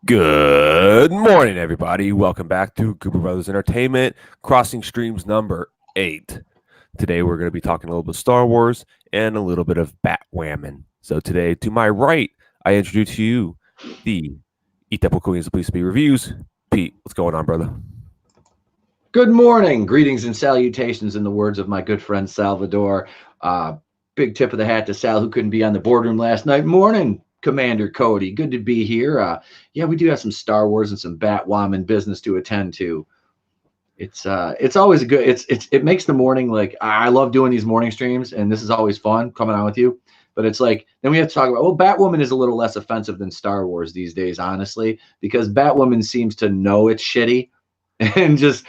Good morning, everybody. Welcome back to Cooper Brothers Entertainment, Crossing Streams number 8. Today, we're going to be talking a little bit of Star Wars and a little bit of Batwoman. So, today, to my right, I introduce to you the Itepo Queens Police Speed Reviews. Pete, what's going on, brother? Good morning. Greetings and salutations in the words of my good friend Salvador. Big tip of the hat to Sal, who couldn't be on the boardroom last night. Morning, Commander Cody. Good to be here. Yeah, we do have some Star Wars and some Batwoman business to attend to. It's always a good. It makes the morning like I love doing these morning streams, and this is always fun coming on with you. But it's like then we have to talk about. Well, Batwoman is a little less offensive than Star Wars these days, honestly, because Batwoman seems to know it's shitty and just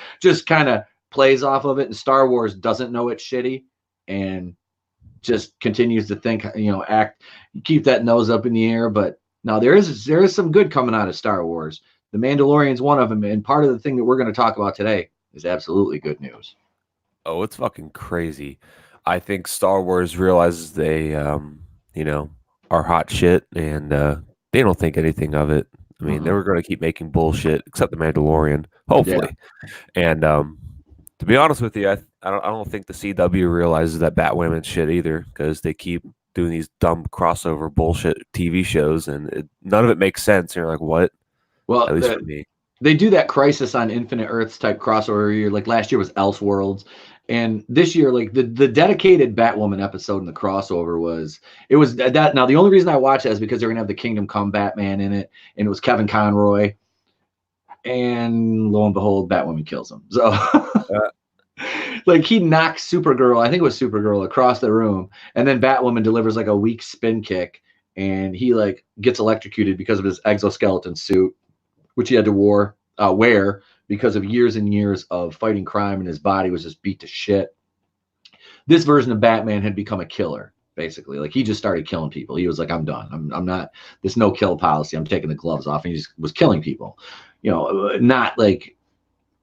kind of plays off of it, and Star Wars doesn't know it's shitty and just continues to think, keep that nose up in the air. But now there is some good coming out of Star Wars. The Mandalorian's one of them, and part of the thing that we're going to talk about today is absolutely good news. Oh, it's fucking crazy. I think Star Wars realizes they, are hot shit, and they don't think anything of it. I mean, they were going to keep making bullshit, except the Mandalorian, hopefully. Yeah. And to be honest with you, I don't think the CW realizes that Batwoman's shit either, because they keep doing these dumb crossover bullshit TV shows, and none of it makes sense. And you're like, what? Well, at least for me. They do that Crisis on Infinite Earths type crossover year. Like last year was Elseworlds, and this year, like the dedicated Batwoman episode in the crossover was that. Now the only reason I watched that is because they're gonna have the Kingdom Come Batman in it, and it was Kevin Conroy, and lo and behold, Batwoman kills him. So. Like he knocks Supergirl, I think it was Supergirl, across the room, and then Batwoman delivers like a weak spin kick, and he like gets electrocuted because of his exoskeleton suit, which he had to wear because of years and years of fighting crime, and his body was just beat to shit. This version of Batman had become a killer, basically. Like he just started killing people. He was like, I'm done. I'm not this no kill policy. I'm taking the gloves off, and he just was killing people. Not like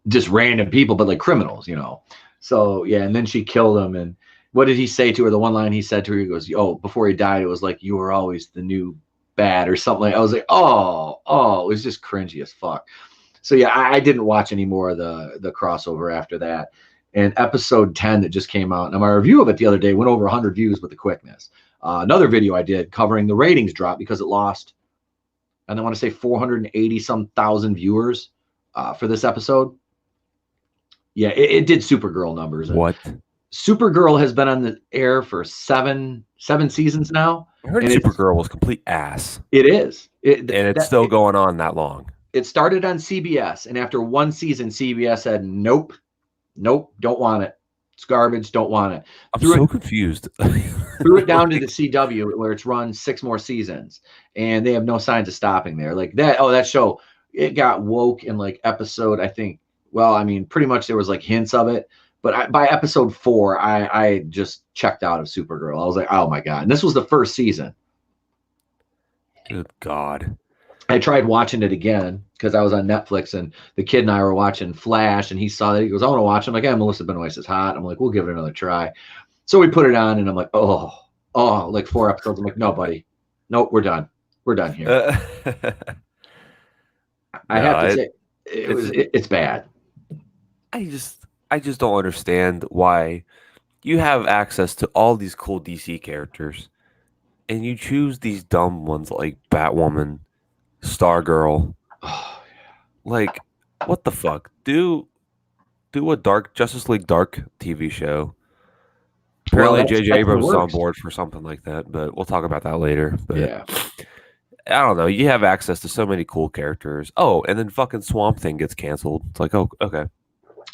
just random people, but like criminals, So yeah, and then she killed him. And what did he say to her? The one line he said to her, he goes, "Oh, before he died, it was like you were always the new bad," or something like. I was like, oh, it was just cringy as fuck. So yeah, I didn't watch any more of the crossover after that. And episode 10 that just came out, and my review of it the other day went over 100 views with the quickness. Another video I did covering the ratings drop because it lost, and I want to say 480 some thousand viewers for this episode. Yeah, it did Supergirl numbers. What? Supergirl has been on the air for seven seasons now. I heard Supergirl was complete ass. It is. And it's still going on that long. It started on CBS, and after one season, CBS said, nope, don't want it. It's garbage, don't want it. I'm so confused. Threw it down to the CW, where it's run 6 more seasons, and they have no signs of stopping there. Like that, that show, it got woke in like episode, I think, well, I mean, pretty much there was like hints of it. But by episode 4, I just checked out of Supergirl. I was like, oh my God. And this was the first season. Good God. I tried watching it again because I was on Netflix, and the kid and I were watching Flash, and he saw that. He goes, I want to watch it. I'm like, yeah, Melissa Benoist is hot. I'm like, we'll give it another try. So we put it on, and I'm like, like 4 episodes. I'm like, no, buddy. Nope, we're done. We're done here. I have to say, it's bad. I just don't understand why you have access to all these cool DC characters and you choose these dumb ones like Batwoman, Stargirl. Oh, yeah. Like, what the fuck? Do a Justice League Dark TV show. Apparently, J.J. Abrams is on board for something like that, but we'll talk about that later. But yeah. I don't know. You have access to so many cool characters. Oh, and then fucking Swamp Thing gets canceled. It's like, oh, okay.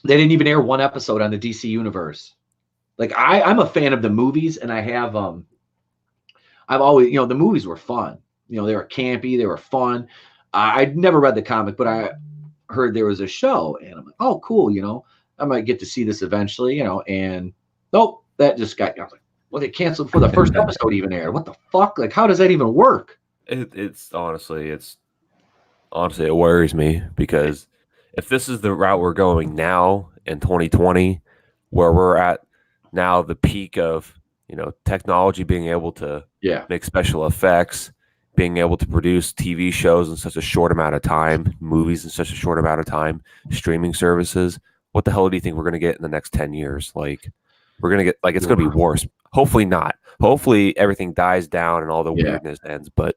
They didn't even air one episode on the DC universe. Like I'm a fan of the movies, and I've always, the movies were fun. They were campy, they were fun. I'd never read the comic, but I heard there was a show, and I'm like, oh, cool. I might get to see this eventually. And nope, that just got. I was like, well, they canceled before the first episode even aired. What the fuck? Like, how does that even work? It's honestly, it worries me because if this is the route we're going now in 2020, where we're at now, the peak of technology being able to make special effects being able to produce TV shows in such a short amount of time, movies in such a short amount of time, streaming services. What the hell do you think we're going to get in the next 10 years? Like, we're going to get, like, it's going to be worse. Hopefully not. Hopefully everything dies down and all the weirdness ends. But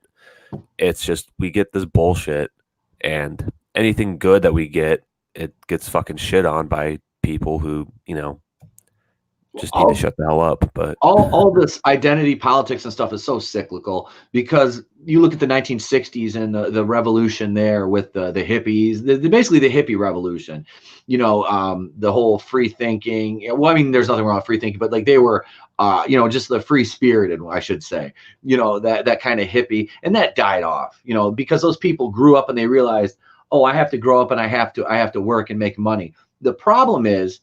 it's just, we get this bullshit, and anything good that we get, it gets fucking shit on by people who, you know, just need to shut the hell up. But all this identity politics and stuff is so cyclical, because you look at the 1960s and the revolution there with the hippies, basically the hippie revolution, you know, the whole free thinking. Well, I mean, there's nothing wrong with free thinking, but like they were, you know, just the free spirited, I should say, you know, that kind of hippie, and that died off, you know, because those people grew up and they realized, oh, I have to grow up and I have to work and make money. The problem is,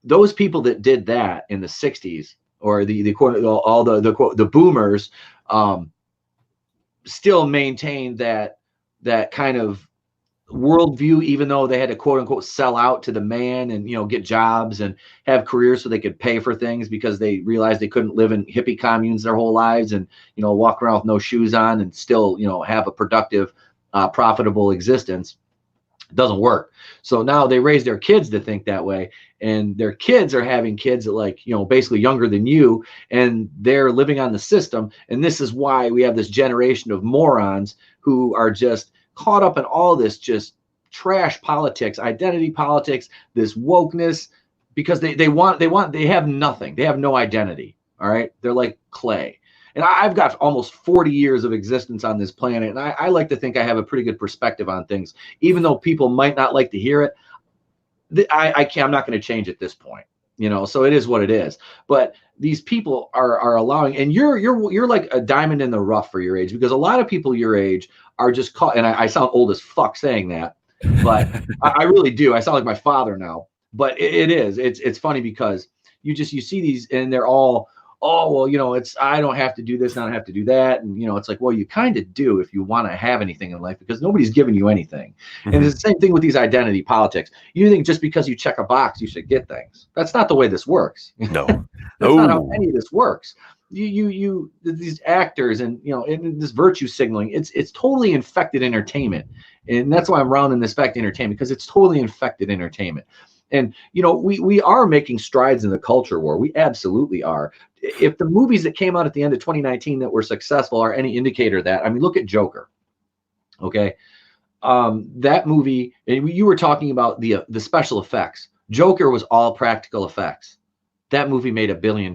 those people that did that in the 60s, or the quote, all the boomers, still maintained that kind of worldview, even though they had to quote unquote sell out to the man and, you know, get jobs and have careers so they could pay for things, because they realized they couldn't live in hippie communes their whole lives and, you know, walk around with no shoes on and still, you know, have a productive, profitable existence. It doesn't work. So now they raise their kids to think that way, and their kids are having kids that, like, you know, basically younger than you, and they're living on the system. And this is why we have this generation of morons who are just caught up in all this just trash politics, identity politics, this wokeness, because they have nothing. They have no identity. All right. They're like clay. And I've got almost 40 years of existence on this planet, and I like to think I have a pretty good perspective on things, even though people might not like to hear it. I'm not going to change at this point, you know. So it is what it is. But these people are allowing, and you're like a diamond in the rough for your age, because a lot of people your age are just caught. And I sound old as fuck saying that, but I really do. I sound like my father now. But it's funny, because you see these, and they're all, oh, well, you know, I don't have to do this, I don't have to do that. And, you know, it's like, well, you kind of do if you want to have anything in life, because nobody's giving you anything. Mm-hmm. And it's the same thing with these identity politics. You think just because you check a box, you should get things. That's not the way this works. No. That's not how any of this works. These actors and, you know, and this virtue signaling, it's totally infected entertainment. And that's why I'm rounding this back to entertainment, because it's totally infected entertainment. And, you know, we are making strides in the culture war. We absolutely are. If the movies that came out at the end of 2019 that were successful are any indicator of that, I mean, look at Joker. Okay. That movie, and you were talking about the special effects. Joker was all practical effects. That movie made $1 billion.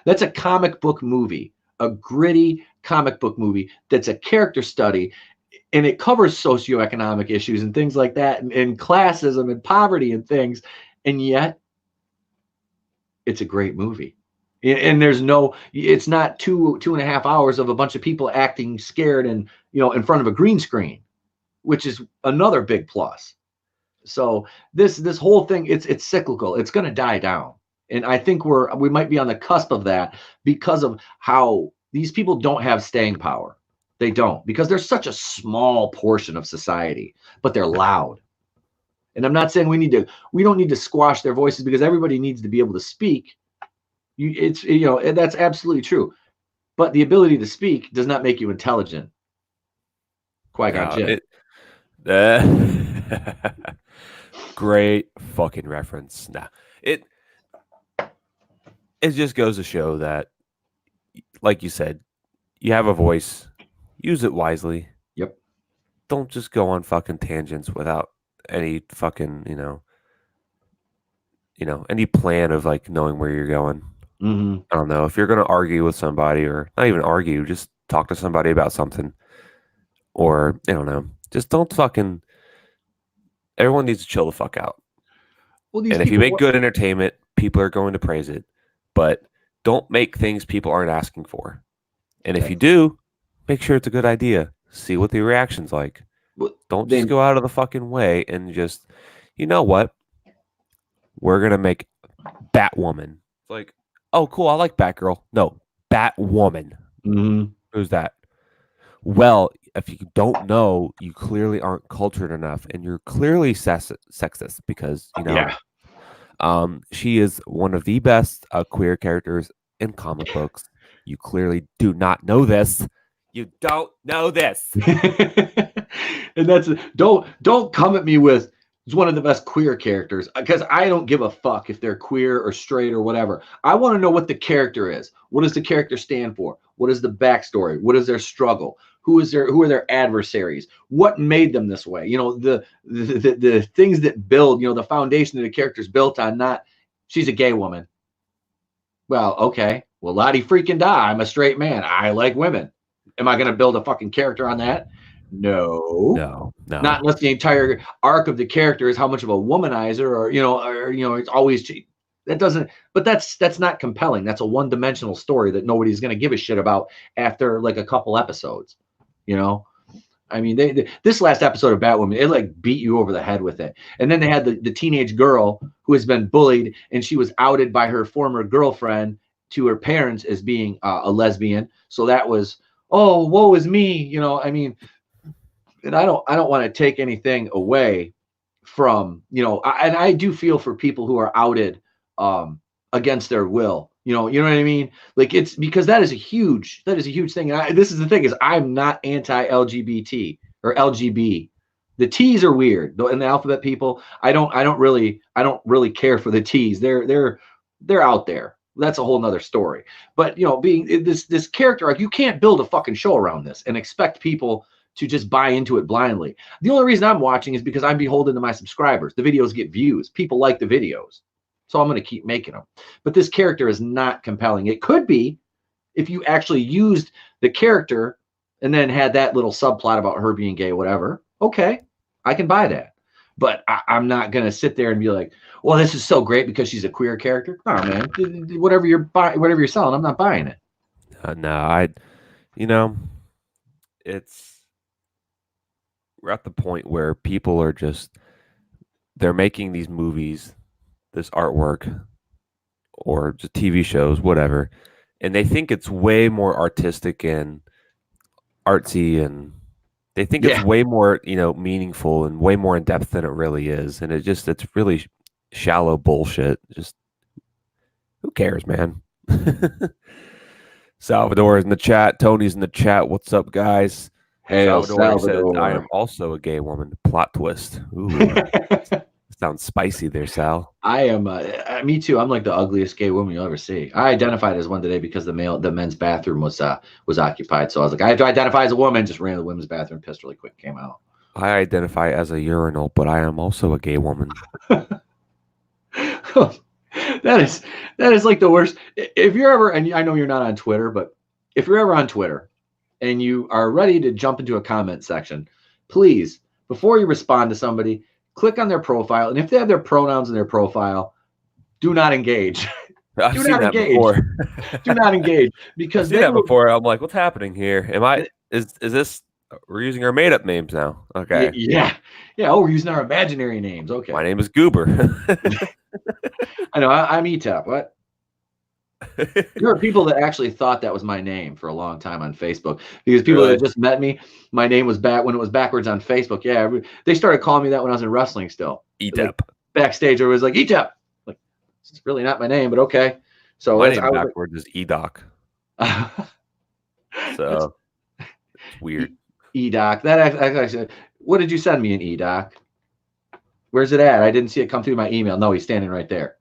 That's a comic book movie, a gritty comic book movie that's a character study. And it covers socioeconomic issues and things like that, and classism and poverty and things. And yet it's a great movie. And it's not 2.5 hours of a bunch of people acting scared and, you know, in front of a green screen, which is another big plus. So this whole thing, it's cyclical. It's going to die down. And I think we might be on the cusp of that, because of how these people don't have staying power. They don't, because they're such a small portion of society, but they're loud. And I'm not saying we don't need to squash their voices, because everybody needs to be able to speak. You know, that's absolutely true. But the ability to speak does not make you intelligent. Qui-Gon Jinn. Great fucking reference. Nah, it just goes to show that, like you said, you have a voice. Use it wisely. Yep. Don't just go on fucking tangents without any fucking, you know, any plan of like knowing where you're going. Mm-hmm. I don't know. If you're going to argue with somebody, or not even argue, just talk to somebody about something, or I don't know, just don't fucking. Everyone needs to chill the fuck out. Well, and if you make good entertainment, people are going to praise it, but don't make things people aren't asking for. And if you do, make sure it's a good idea. See what the reaction's like. Don't just go out of the fucking way and just, you know what? We're going to make Batwoman. It's like, oh, cool. I like Batgirl. No, Batwoman. Mm-hmm. Who's that? Well, if you don't know, you clearly aren't cultured enough, and you're clearly sexist, because, you know, she is one of the best queer characters in comic books. You clearly do not know this. You don't know this. And that's don't come at me with it's one of the best queer characters because I don't give a fuck if they're queer or straight or whatever. I want to know what the character is. What does the character stand for? What is the backstory? What is their struggle? Who are their adversaries? What made them this way? You know, the things that build, you know, the foundation that the character's built on, not she's a gay woman. Well, okay. Well, Lottie freaking die. I'm a straight man. I like women. Am I going to build a fucking character on that? No. Not unless the entire arc of the character is how much of a womanizer, or it's always cheap. That doesn't. But that's not compelling. That's a one-dimensional story that nobody's going to give a shit about after like a couple episodes. You know, I mean, this last episode of Batwoman, it like beat you over the head with it. And then they had the teenage girl who has been bullied, and she was outed by her former girlfriend to her parents as being a lesbian. So that was, oh, woe is me. You know, I mean, and I don't want to take anything away from, you know, and I do feel for people who are outed against their will. You know what I mean? Like, it's because that is a huge thing. And this is the thing, is I'm not anti-LGBT or LGB. The T's are weird. And the alphabet people, I don't really care for the T's. They're out there. That's a whole nother story. But, you know, being this character arc, you can't build a fucking show around this and expect people to just buy into it blindly. The only reason I'm watching is because I'm beholden to my subscribers. The videos get views. People like the videos. So I'm going to keep making them. But this character is not compelling. It could be if you actually used the character and then had that little subplot about her being gay, whatever. Okay, I can buy that. But I'm not going to sit there and be like, well, this is so great because she's a queer character. Oh, man, whatever you're selling, I'm not buying it. No, we're at the point where people are they're making these movies, this artwork, or just TV shows, whatever, and they think it's way more artistic and artsy, and they think it's way more, meaningful and way more in depth than it really is, and it's really shallow bullshit. Just who cares, man? Salvador is in the chat. Tony's in the chat. What's up, guys? Hey, Salvador says, I am also a gay woman. Plot twist. Ooh. Sounds spicy there, Sal. I am. Me too. I'm like the ugliest gay woman you'll ever see. I identified as one today because the men's bathroom was occupied. So I was like, I have to identify as a woman. Just ran to the women's bathroom, pissed really quick, came out. I identify as a urinal, but I am also a gay woman. That is like the worst. If you're ever, and I know you're not on Twitter, but if you're ever on Twitter and you are ready to jump into a comment section, please, before you respond to somebody, click on their profile, and if they have their pronouns in their profile, do not engage. I've seen that before. Do not engage, because I've seen that before. I'm like, what's happening here? Is this? We're using our made up names now? Okay. Yeah. Oh, we're using our imaginary names. Okay. My name is Goober. I know. I'm ETAP. What? There are people that actually thought that was my name for a long time on Facebook, because people that just met me, my name was when it was backwards on Facebook. Yeah, they started calling me that when I was in wrestling still. ETAP. Like, backstage, it was like ETAP. Like, it's really not my name, but okay. So my name backwards is EDOC. So it's weird. EDOC. That actually, what did you send me in EDOC? Where's it at? I didn't see it come through my email. No, he's standing right there.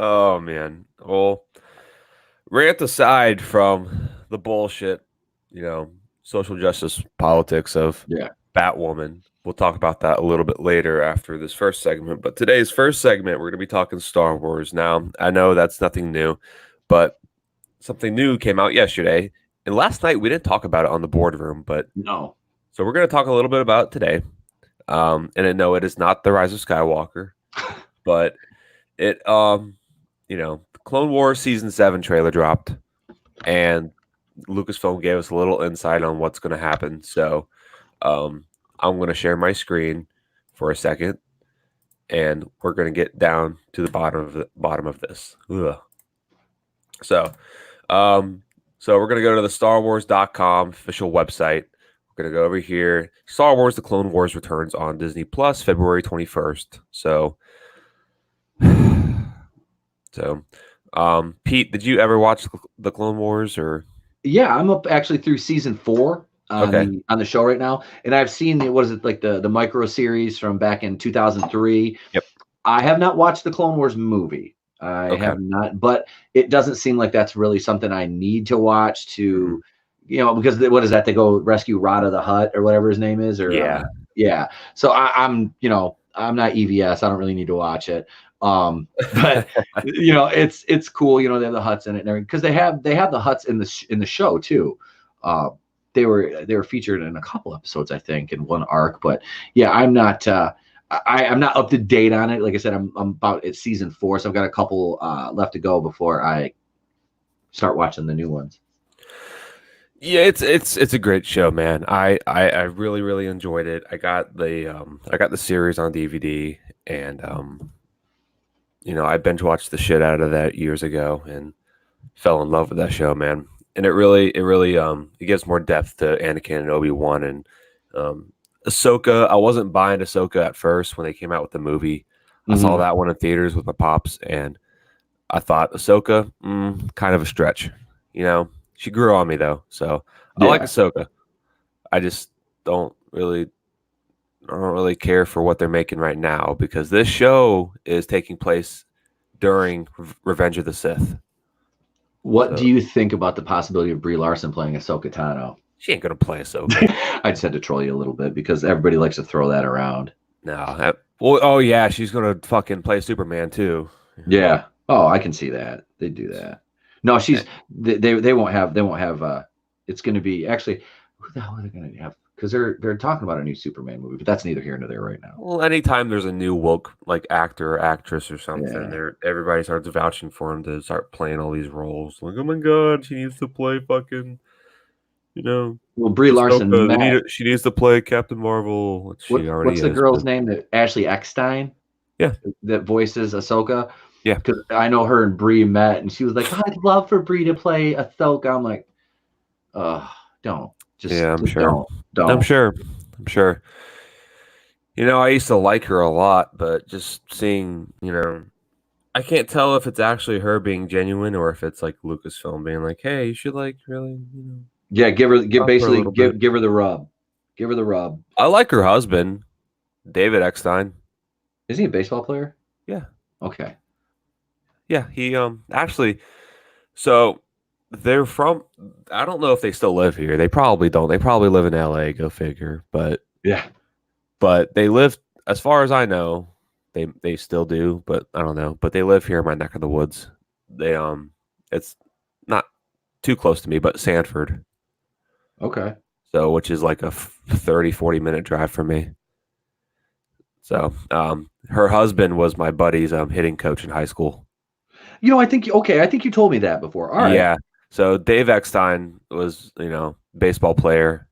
Oh, man. Well, rant aside from the bullshit, social justice politics of Batwoman. We'll talk about that a little bit later after this first segment. But today's first segment, we're going to be talking Star Wars. Now, I know that's nothing new, but something new came out yesterday. And last night, we didn't talk about it on the boardroom, but no. So we're going to talk a little bit about it today. And I know it is not The Rise of Skywalker, but it, the Clone Wars Season 7 trailer dropped, and Lucasfilm gave us a little insight on what's going to happen. So I'm going to share my screen for a second, and we're going to get down to the bottom of this. Ugh. So we're going to go to the StarWars.com official website. We're going to go over here. Star Wars: The Clone Wars returns on Disney Plus February 21st. So Pete, did you ever watch the Clone Wars, or Yeah, I'm up actually through season 4 Okay. on the show right now, and I've seen what is it like the micro series from back in 2003. Yep. I have not watched the Clone Wars movie. I Okay. have not, but it doesn't seem like that's really something I need to watch Mhm. to, because what is that? They go rescue Rada the Hutt or whatever his name is, or Yeah. yeah. So I'm not EVS. I don't really need to watch it. But it's cool. They have the huts in it and everything because they have the huts in the show too. Uh, they were featured in a couple episodes, I think, in one arc. But yeah, I'm not. I'm not up to date on it. Like I said, I'm about at season 4, so I've got a couple left to go before I start watching the new ones. Yeah, it's a great show, man. I really really enjoyed it. I got the series on DVD, and I binge watched the shit out of that years ago and fell in love with that show, man. And it gives more depth to Anakin and Obi-Wan and um Ahsoka. I wasn't buying Ahsoka at first when they came out with the movie. I saw Hmm. that one in theaters with my pops, and I thought Ahsoka, kind of a stretch. She grew on me though, so I like Yeah. Ahsoka. I just don't really, I don't really care for what they're making right now because this show is taking place during Revenge of the Sith. What do So you think about the possibility of Brie Larson playing Ahsoka Tano? she ain't gonna play Ahsoka. I just had to troll you a little bit because everybody likes to throw that around. No. Well, oh yeah, she's gonna fucking play Superman too. Yeah. Oh, I can see that. They do that. No, Eh, they won't have it's going to be actually who the hell are they going to have? Because they're talking about a new Superman movie, but that's neither here nor there right now. Well, anytime there's a new woke like actor or actress or something, Yeah. everybody starts vouching for him to start playing all these roles. Like, oh my god, she needs to play fucking, you know, Well, Brie Larson Ahsoka. met She needs to play Captain Marvel, which she already what's the is. girl's But name that Ashley Eckstein yeah, that voices Ahsoka? yeah, Because I know her and Brie met, and she was like, "I'd love for Brie to play Ahsoka." I'm like, don't yeah. I'm just sure. I'm don't. sure. I'm sure. I used to like her a lot, but just seeing, I can't tell if it's actually her being genuine or if it's like Lucasfilm being like, "Hey, you should like really, Yeah, talk to her a little bit." give her the rub. Give her the rub. I like her husband, David Eckstein. Is he a baseball player? Yeah, Okay. yeah. He actually, so they're from. I don't know if they still live here. They probably don't. They probably live in L.A. Go figure. Yeah. But they live, as far as I know, they still do. But I don't know. But they live here in my neck of the woods. It's not too close to me, but Sanford. Okay. So which is like a 30-40 minute drive from me. So her husband was my buddy's hitting coach in high school. I think you told me that before. All right. Yeah. So Dave Eckstein was, baseball player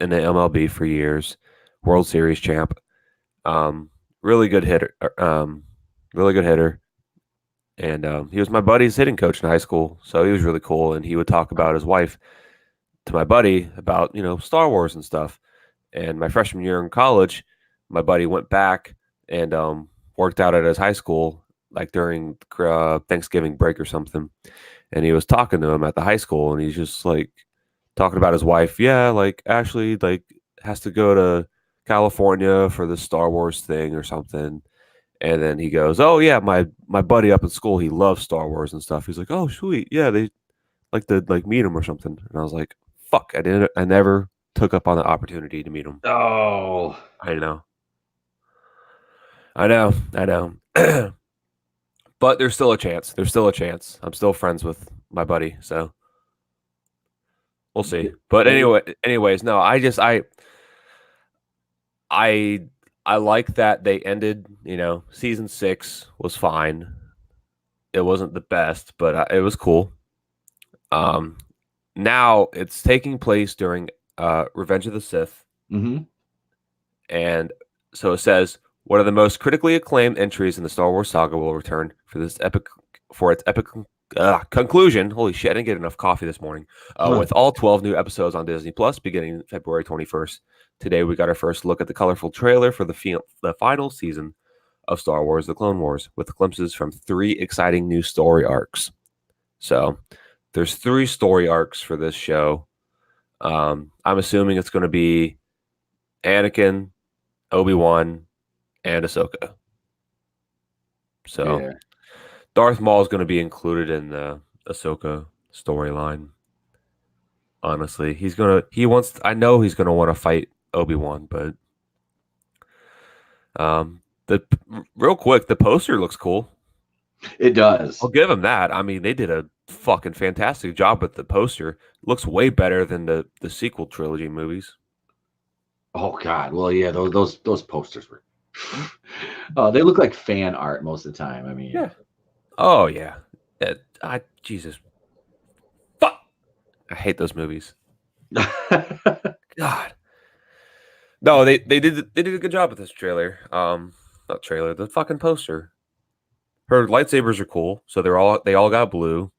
in the MLB for years, World Series champ. Really good hitter. Really good hitter. And he was my buddy's hitting coach in high school, so he was really cool. And he would talk about his wife to my buddy about Star Wars and stuff. And my freshman year in college, my buddy went back and worked out at his high school, like during Thanksgiving break or something. And he was talking to him at the high school, and he's just like talking about his wife. Yeah, like Ashley, like has to go to California for the Star Wars thing or something. And then he goes, "Oh yeah, my buddy up in school, he loves Star Wars and stuff." He's like, "Oh sweet, yeah, they like to like meet him or something." And I was like, "Fuck, I never took up on the opportunity to meet him." Oh. I know. I know. I know. But there's still a chance. There's still a chance. I'm still friends with my buddy, so we'll see. But Yeah. anyways, no, I I like that they ended, season 6 was fine. It wasn't the best, but it was cool. Um Now it's taking place during Revenge of the Sith, Mm-hmm. and so it says one of the most critically acclaimed entries in the Star Wars saga will return for its epic conclusion. Holy shit! I didn't get enough coffee this morning. With all 12 new episodes on Disney Plus beginning February 21st. Today we got our first look at the colorful trailer for the final season of Star Wars: The Clone Wars, with glimpses from 3 exciting new story arcs. So there's 3 story arcs for this show. I'm assuming it's going to be Anakin, Obi-Wan, and Ahsoka. So Yeah. Darth Maul is going to be included in the Ahsoka storyline. Honestly, I know he's gonna want to fight Obi-Wan, but the real quick, the poster looks cool. It does. I'll give him that. I mean, they did a fucking fantastic job with the poster. It looks way better than the sequel trilogy movies. Oh God. Well, yeah, those posters were. They look like fan art most of the time. I mean, Yeah. Oh yeah. Jesus. Fuck. I hate those movies. God. No, they did a good job with this trailer. Not trailer, the fucking poster. Her lightsabers are cool, so they all got blue,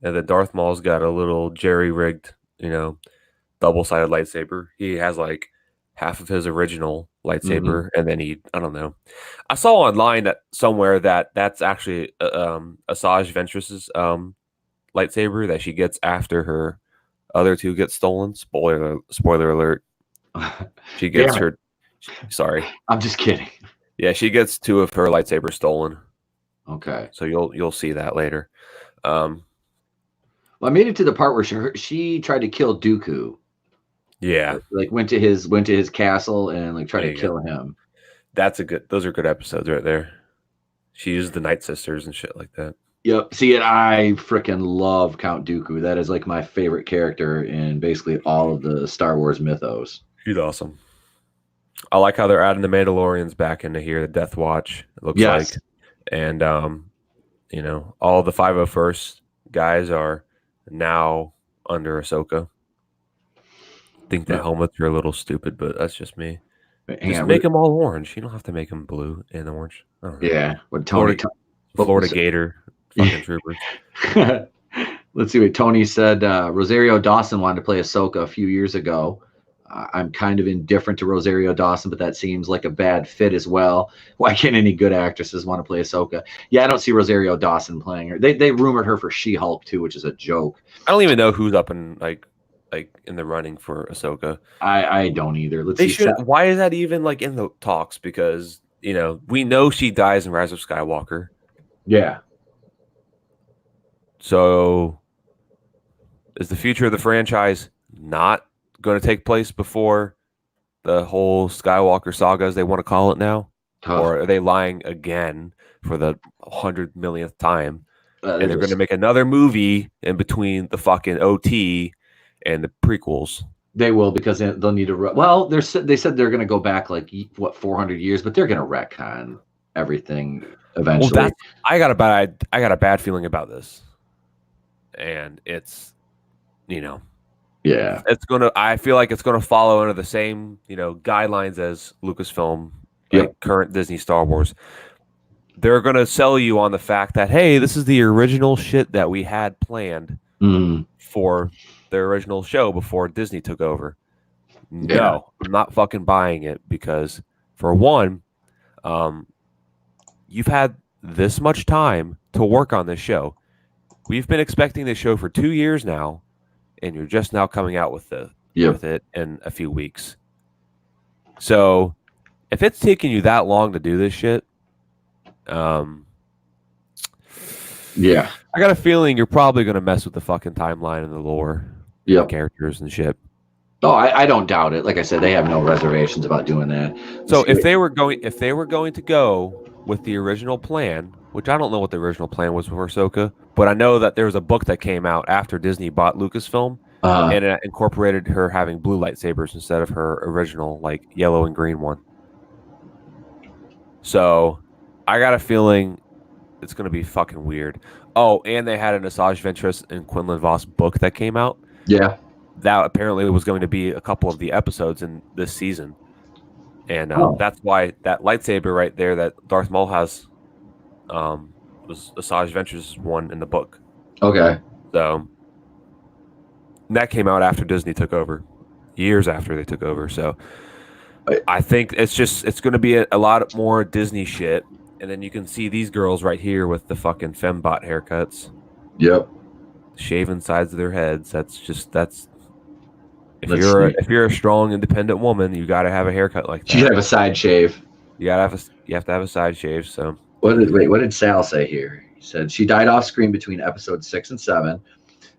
and then Darth Maul's got a little jerry rigged, double-sided lightsaber. He has like half of his original lightsaber, and then I don't know. I saw online that somewhere that's actually Asajj Ventress's lightsaber that she gets after her other 2 get stolen. Spoiler alert. She gets her. Sorry, I'm just kidding. Yeah, she gets 2 of her lightsabers stolen. Okay. So you'll see that later. Well, I made it to the part where she tried to kill Dooku. Yeah. Like went to his castle and like tried to kill him. Those are good episodes right there. She used the Night Sisters and shit like that. Yep. See, and I freaking love Count Dooku. That is like my favorite character in basically all of the Star Wars mythos. He's awesome. I like how they're adding the Mandalorians back into here, the Death Watch, it looks like. And all the 501st guys are now under Ahsoka. I think the helmets are a little stupid, but that's just me. Just make them all orange. You don't have to make them blue and orange. Yeah. What Florida Gator fucking troopers. Let's see what Tony said. Rosario Dawson wanted to play Ahsoka a few years ago. I'm kind of indifferent to Rosario Dawson, but that seems like a bad fit as well. Why can't any good actresses want to play Ahsoka? Yeah, I don't see Rosario Dawson playing her. They rumored her for She-Hulk too, which is a joke. I don't even know who's up in like in the running for Ahsoka. I don't either. Why is that even like in the talks? Because we know she dies in Rise of Skywalker. Yeah. So is the future of the franchise not going to take place before the whole Skywalker saga, as they want to call it now? Or are they lying again for the 100 millionth time? And they're going to make another movie in between the fucking OT and the prequels. They will, because they'll need to. Well, they said they're going to go back 400 years, but they're going to retcon everything eventually. Well, I got a bad feeling about this, and it's yeah, I feel like it's gonna follow under the same guidelines as Lucasfilm, current Disney Star Wars. They're gonna sell you on the fact that, hey, this is the original shit that we had planned for the original show before Disney took over. No, I'm not fucking buying it, because for one, you've had this much time to work on this show. We've been expecting this show for 2 years now, and you're just now coming out with it in a few weeks. So if it's taking you that long to do this shit, I got a feeling you're probably going to mess with the fucking timeline and the lore, the characters and shit. Oh, I don't doubt it. Like I said, they have no reservations about doing that. So if they were going to go with the original plan, which I don't know what the original plan was for Ahsoka, but I know that there was a book that came out after Disney bought Lucasfilm, and it incorporated her having blue lightsabers instead of her original yellow and green one. So I got a feeling it's going to be fucking weird. Oh, and they had an Asajj Ventress and Quinlan Vos book that came out. Yeah. That apparently was going to be a couple of the episodes in this season. And that's why that lightsaber right there that Darth Maul has was Asajj Ventress' one in the book. Okay. So that came out after Disney took over, years after they took over. So I think it's going to be a lot more Disney shit. And then you can see these girls right here with the fucking fembot haircuts. Yep. shaving sides of their heads. That's Let's see. if you're a strong, independent woman, you got to have a haircut like She'd that. have a side shave. You have to have a side shave. So What did Sal say here? He said she died off screen between episodes 6 and 7.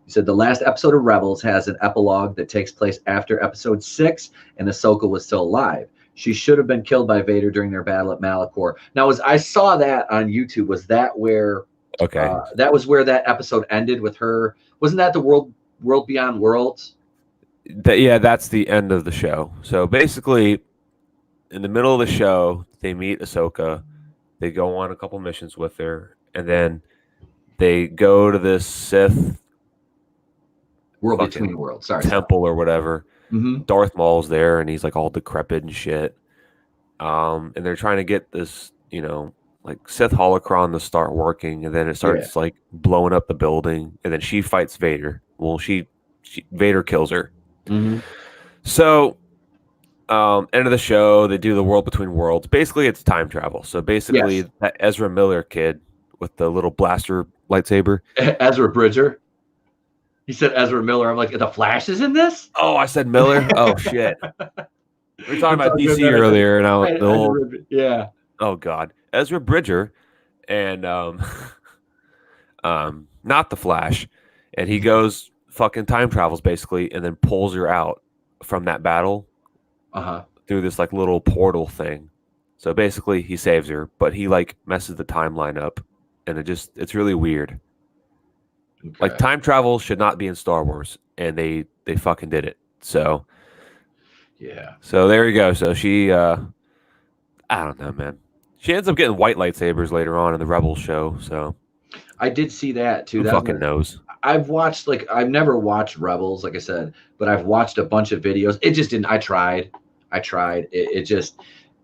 He said the last episode of Rebels has an epilogue that takes place after episode 6, and Ahsoka was still alive. She should have been killed by Vader during their battle at Malachor. Now, I saw that on YouTube. Was that where? okay, That was where that episode ended with her. Wasn't that the World Beyond Worlds? yeah, that's the end of the show. So basically, in the middle of the show, they meet Ahsoka. They go on a couple missions with her, and then they go to this Sith World fucking Between Worlds. Sorry. temple or whatever. Mm-hmm. Darth Maul's there, and he's like all decrepit and shit. And they're trying to get this, like Sith holocron to start working, and then it starts like blowing up the building, and then she fights Vader. Well, Vader kills her. Mm-hmm. So, end of the show, they do the World Between Worlds. Basically, it's time travel. So basically, that Ezra Miller kid with the little blaster lightsaber. Ezra Bridger. He said Ezra Miller. I'm like, the Flash is in this? Oh, I said Miller. Oh shit. We were talking about DC earlier, and yeah. Oh God, Ezra Bridger, and not the Flash, and he goes fucking time travels basically, and then pulls her out from that battle, through this like little portal thing. So basically, he saves her, but he like messes the timeline up, and it's really weird. Okay. Like time travel should not be in Star Wars, and they fucking did it. So yeah. So there you go. So she, I don't know, man. She ends up getting white lightsabers later on in the Rebels show. So I did see that too. Who fucking knows? I've never watched Rebels, like I said, but I've watched a bunch of videos. It just didn't. I tried. It just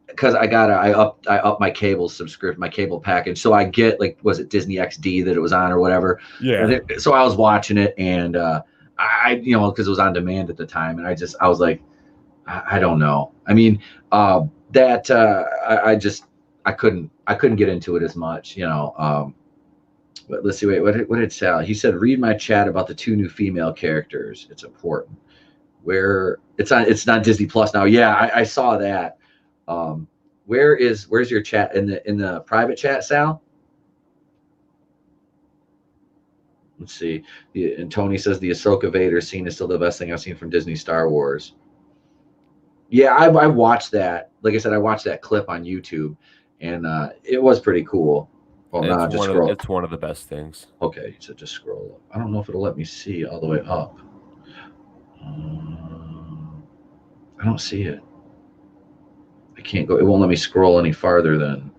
because I upped my cable subscription, my cable package, so I get like, was it Disney XD that it was on or whatever? Yeah. So I was watching it, and I because it was on demand at the time, and I was like, I don't know. I mean, I couldn't get into it as much, But let's see. Wait, what did Sal? He said, read my chat about the 2 new female characters. It's important. Where it's not Disney Plus now. Yeah, I saw that. Where's your chat in the private chat, Sal? Let's see. And Tony says the Ahsoka Vader scene is still the best thing I've seen from Disney Star Wars. Yeah, I watched that. Like I said, I watched that clip on YouTube, and it was pretty cool. Well, it's one of the best things. Okay, so just scroll up. I don't know if it'll let me see all the way up. I don't see it. I can't go. It won't let me scroll any farther than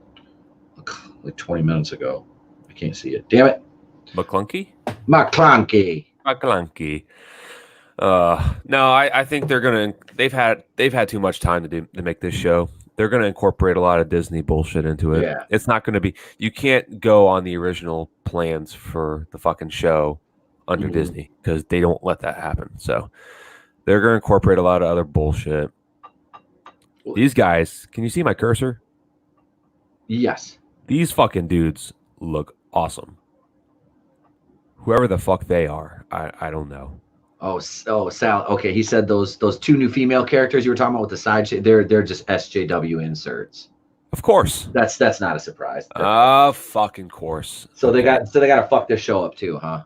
like 20 minutes ago. I can't see it. Damn it. McClunky. No, I think they've had too much time to make this show. They're gonna incorporate a lot of Disney bullshit into it. Yeah. It's not gonna be. You can't go on the original plans for the fucking show under Disney because they don't let that happen. So they're gonna incorporate a lot of other bullshit. These guys, can you see my cursor? Yes. These fucking dudes look awesome. Whoever the fuck they are, I don't know. Oh, Sal. Okay, he said those 2 new female characters you were talking about with the side shit. They're just SJW inserts. Of course. That's not a surprise. Fucking course. So they got to fuck this show up too, huh?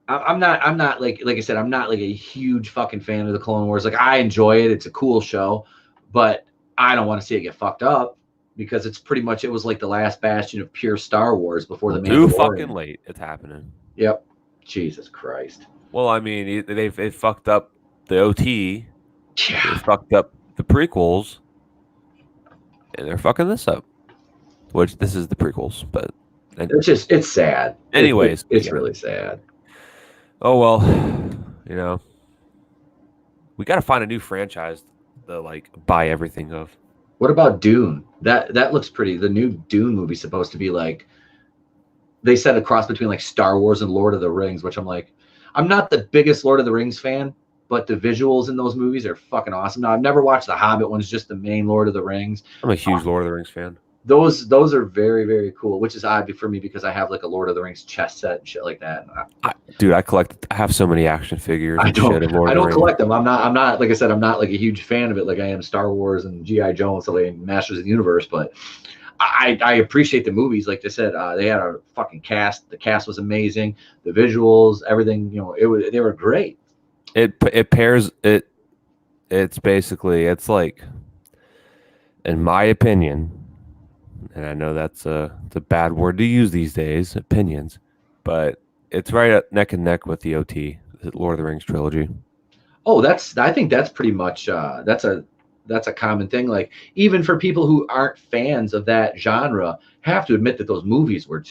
I'm not like I said, I'm not like a huge fucking fan of the Clone Wars. Like, I enjoy it. It's a cool show, but I don't want to see it get fucked up because it was like the last bastion of pure Star Wars before the Mandalorian. Too fucking late. It's happening. Yep. Jesus Christ. Well, I mean, they fucked up the OT. Yeah. They fucked up the prequels, and they're fucking this up. Which this is the prequels, but it's sad. Anyways, it's really sad. Oh well, we got to find a new franchise to like buy everything of. What about Dune? That looks pretty. The new Dune movie's supposed to be like, they said a cross between like Star Wars and Lord of the Rings, which I'm like, I'm not the biggest Lord of the Rings fan, but the visuals in those movies are fucking awesome. Now, I've never watched the Hobbit ones, just the main Lord of the Rings. I'm a huge Lord of the Rings fan. those are very, very cool, which is odd for me because I have like a Lord of the Rings chess set and shit like that. Dude, I have so many action figures and shit of Lord I of the don't Rings. collect them. I'm not like I said, I'm not like a huge fan of it like I am Star Wars and GI Joe and stuff like Masters of the Universe, but I appreciate the movies. Like I said, they had a fucking cast. The cast was amazing. The visuals, everything, they were great. It pairs it. It's basically it's like, in my opinion, and I know it's a bad word to use these days, opinions, but it's right up neck and neck with the OT, the Lord of the Rings trilogy. Oh, I think that's pretty much that's a common thing. Like even for people who aren't fans of that genre, have to admit that those movies were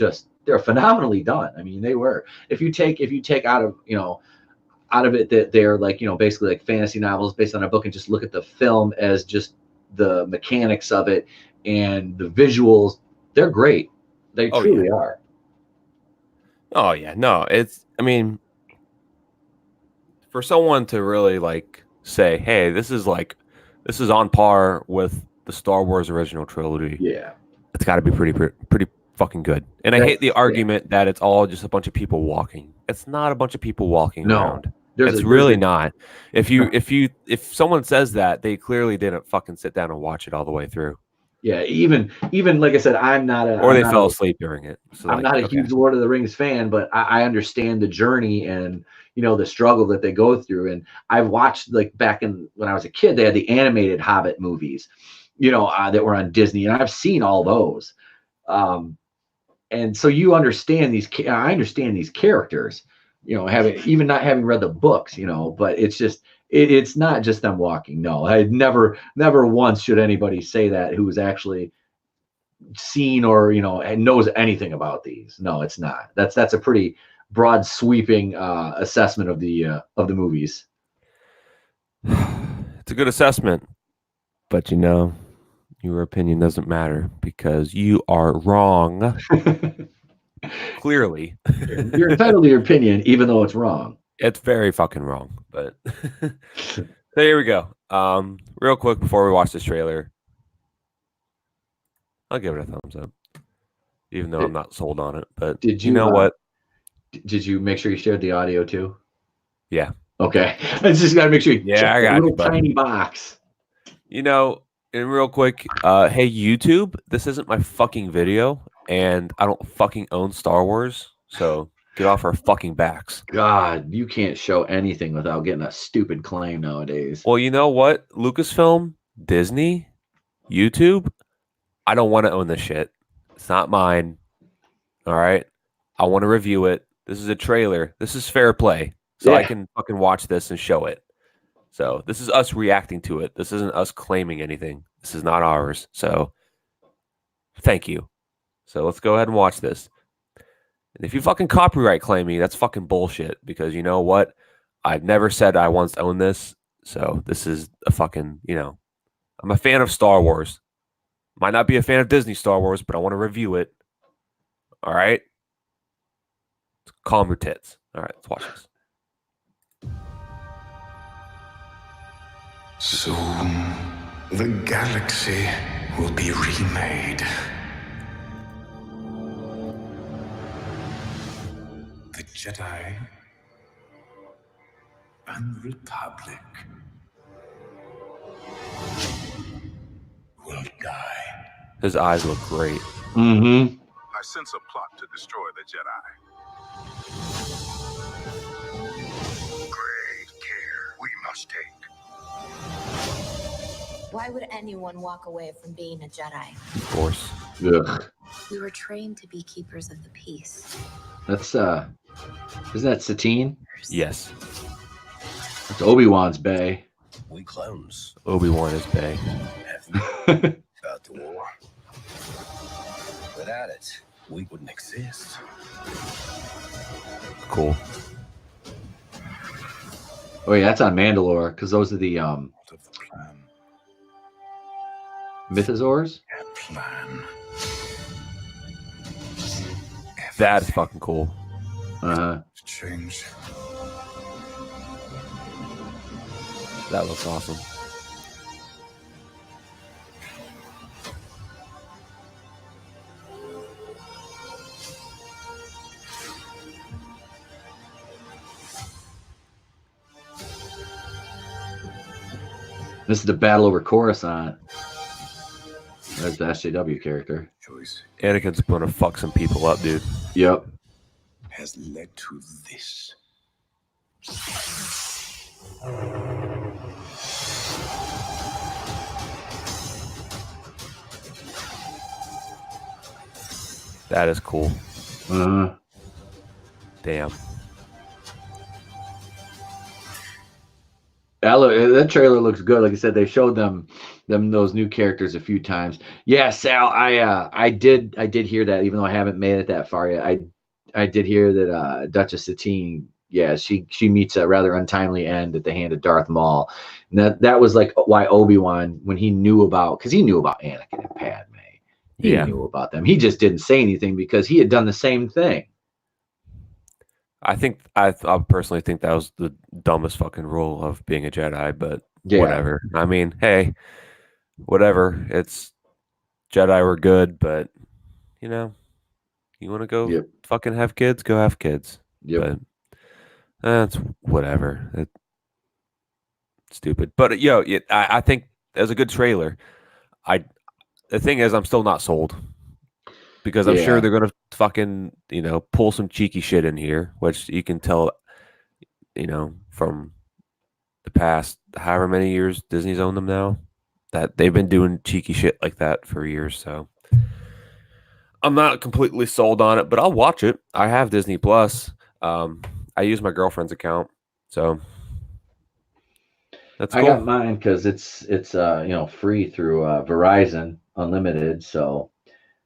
they're phenomenally done. I mean, they were. If you take out of it that they're like basically like fantasy novels based on a book and just look at the film as just the mechanics of it and the visuals, they're great. They Oh yeah. truly are. Oh yeah. No, I mean, for someone to really like say, "Hey, this is on par with the Star Wars original trilogy." Yeah. It's got to be pretty fucking good. And I hate the Yeah. argument that it's all just a bunch of people walking. It's not a bunch of people walking No. around. It's really not. If someone says that, they clearly didn't fucking sit down and watch it all the way through. Yeah, even like I said, Or they fell asleep during it. So I'm not a huge Lord of the Rings fan, but I understand the journey and the struggle that they go through. And I've watched like back when I was a kid, they had the animated Hobbit movies, that were on Disney, and I've seen all those. And so you understand I understand these characters, even not having read the books, but it's just it's not just them walking. No, I never once should anybody say that who was actually seen or and knows anything about these. No, it's not. That's a pretty broad sweeping assessment of the movies. It's a good assessment, but your opinion doesn't matter because you are wrong. Clearly. You're entitled to your opinion, even though it's wrong. It's very fucking wrong, but so here we go. Real quick before we watch this trailer, I'll give it a thumbs up, even though I'm not sold on it. But you know what? Did you make sure you shared the audio too? Yeah. Okay. I just got to make sure you check I got the little tiny box. And real quick, hey YouTube, this isn't my fucking video, and I don't fucking own Star Wars, so get off our fucking backs. God, you can't show anything without getting a stupid claim nowadays. Well, you know what? Lucasfilm, Disney, YouTube, I don't want to own this shit. It's not mine. All right? I want to review it. This is a trailer. This is fair play. So I can fucking watch this and show it. So this is us reacting to it. This isn't us claiming anything. This is not ours. So thank you. So let's go ahead and watch this. And if you fucking copyright claim me, that's fucking bullshit. Because you know what? I've never said I once owned this. So this is a fucking, I'm a fan of Star Wars. Might not be a fan of Disney Star Wars, but I want to review it. All right? Calm your tits. All right, let's watch this. Soon, the galaxy will be remade. The Jedi and the Republic will die. His eyes look great. Mm-hmm. I sense a plot to destroy the Jedi. Great care we must take. Why would anyone walk away from being a Jedi? Of course. Ugh. We were trained to be keepers of the peace. That's isn't that Satine? Yes. That's Obi-Wan's bae. We clones Obi-Wan is Bay. have about the war. Without it, we wouldn't exist. Cool. Oh yeah, that's on Mandalore because those are the Of the plan. Mythosaurs. Plan. That's fucking cool. Change. That looks awesome. This is the battle over Coruscant. That's the SJW character. Choice Anakin's gonna fuck some people up, dude. Yep. has led to this. That is cool. Uh, Damn. that trailer looks good. Like I said, they showed them those new characters a few times. Yeah, Sal, I did hear that, even though I haven't made it that far yet. I did hear that Duchess Satine, yeah, she meets a rather untimely end at the hand of Darth Maul. And that was like why Obi-Wan, when he knew about, because he knew about Anakin and Padme. He knew about them. He just didn't say anything because he had done the same thing. I personally think that was the dumbest fucking rule of being a Jedi, but Yeah. whatever. I mean, hey, whatever. It's Jedi were good, but you know, you want to go Yep. fucking have kids, go have kids. Yep. But that's whatever. It's stupid. But I think it was a good trailer. The thing is, I'm still not sold because I'm sure Yeah. they're gonna fucking pull some cheeky shit in here, which you can tell, from the past however many years Disney's owned them now, that they've been doing cheeky shit like that for years. So I'm not completely sold on it, but I'll watch it. I have Disney Plus. I use my girlfriend's account, so that's cool. I got mine because it's free through Verizon Unlimited. So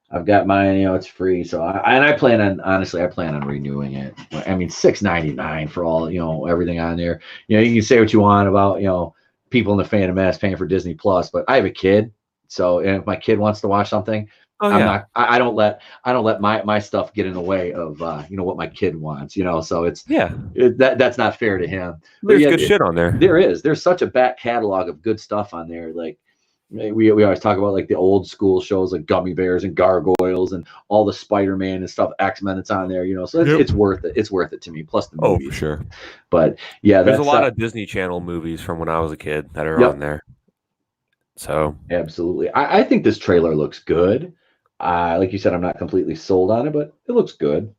I've got mine. It's free. So I plan on renewing it. I mean, $6.99 for all everything on there. You can say what you want about people in the Phantom Menace paying for Disney Plus, but I have a kid, so if my kid wants to watch something, I don't let my stuff get in the way of what my kid wants. So that's not fair to him. There's good shit on there. There's such a back catalog of good stuff on there. Like we always talk about like the old school shows like Gummy Bears and Gargoyles and all the Spider-Man and stuff, X-Men that's on there. So it's worth it. It's worth it to me. Plus the movies. Oh, for sure. But yeah, there's a lot of Disney Channel movies from when I was a kid that are on there. So absolutely, I think this trailer looks good. Like you said, I'm not completely sold on it, but it looks good.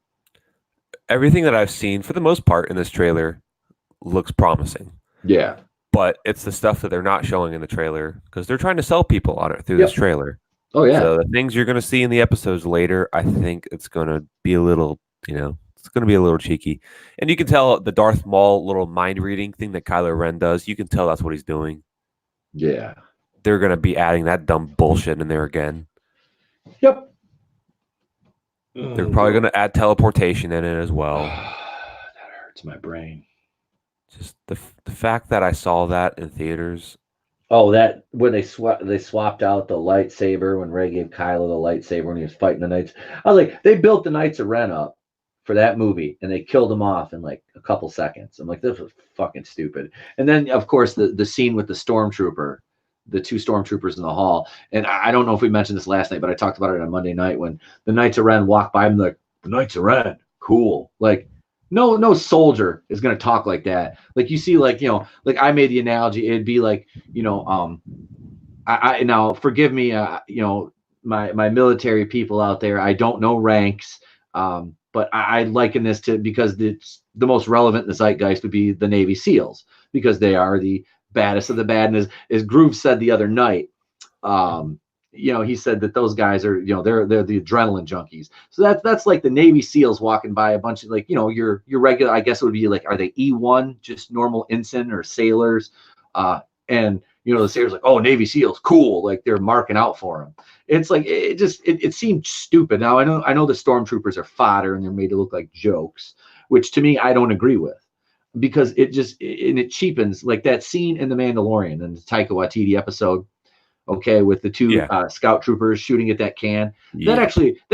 Everything that I've seen, for the most part, in this trailer looks promising. Yeah. But it's the stuff that they're not showing in the trailer because they're trying to sell people on it through this trailer. Oh, yeah. So the things you're going to see in the episodes later, I think it's going to be a little, it's going to be a little cheeky. And you can tell the Darth Maul little mind reading thing that Kylo Ren does. You can tell that's what he's doing. Yeah. They're going to be adding that dumb bullshit in there again. Yep. They're probably going to add teleportation in it as well. That hurts my brain. Just the fact that I saw that in theaters. Oh, that when they swapped out the lightsaber when Rey gave Kylo the lightsaber when he was fighting the Knights. I was like, they built the Knights of Ren up for that movie and they killed them off in like a couple seconds. I'm like, this was fucking stupid. And then of course the scene with the stormtrooper, the two stormtroopers in the hall. And I don't know if we mentioned this last night, but I talked about it on Monday night when the Knights of Ren walked by him like, the Knights of Ren, cool. Like, no soldier is going to talk like that. Like you see, like, like I made the analogy. It'd be like, I now forgive me, my military people out there. I don't know ranks, but I liken this to, because it's the most relevant in the zeitgeist would be the Navy SEALs, because they are the baddest of the bad. And as Groove said the other night, he said that those guys are, they're the adrenaline junkies. So that's like the Navy SEALs walking by a bunch of like, your regular, I guess it would be like, are they E1, just normal ensign or sailors? And the sailors like, oh, Navy SEALs, cool. Like they're marking out for them. It's like, it seemed stupid. Now I know the stormtroopers are fodder and they're made to look like jokes, which to me, I don't agree with, because it cheapens like that scene in The Mandalorian and the Taika Waititi episode. Okay, with the two scout troopers shooting at that can. Yeah. That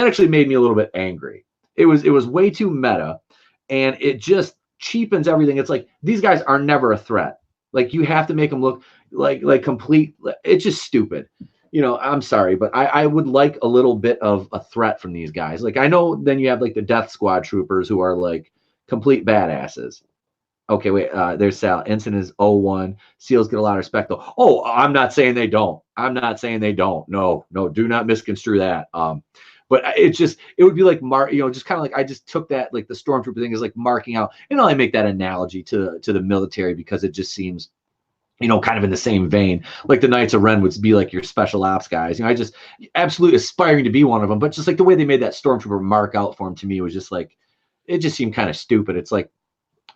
actually made me a little bit angry. It was way too meta, and it just cheapens everything. It's like these guys are never a threat. Like you have to make them look like complete. It's just stupid. I'm sorry, but I would like a little bit of a threat from these guys. Like I know then you have like the Death Squad troopers who are like complete badasses. Okay, wait. There's Sal. Ensign is 01. SEALs get a lot of respect, though. Oh, I'm not saying they don't. I'm not saying they don't. No, no, do not misconstrue that. But it's just, it would be like just kind of like I just took that, like the stormtrooper thing is like marking out, and I make that analogy to the military because it just seems, kind of in the same vein. Like the Knights of Ren would be like your special ops guys. I just absolutely aspiring to be one of them, but just like the way they made that stormtrooper mark out for him to me was just like, it just seemed kind of stupid. It's like,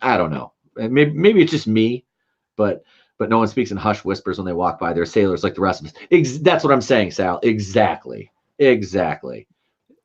I don't know. Maybe it's just me, but no one speaks in hushed whispers when they walk by. They're sailors like the rest of us. That's what I'm saying, Sal. Exactly.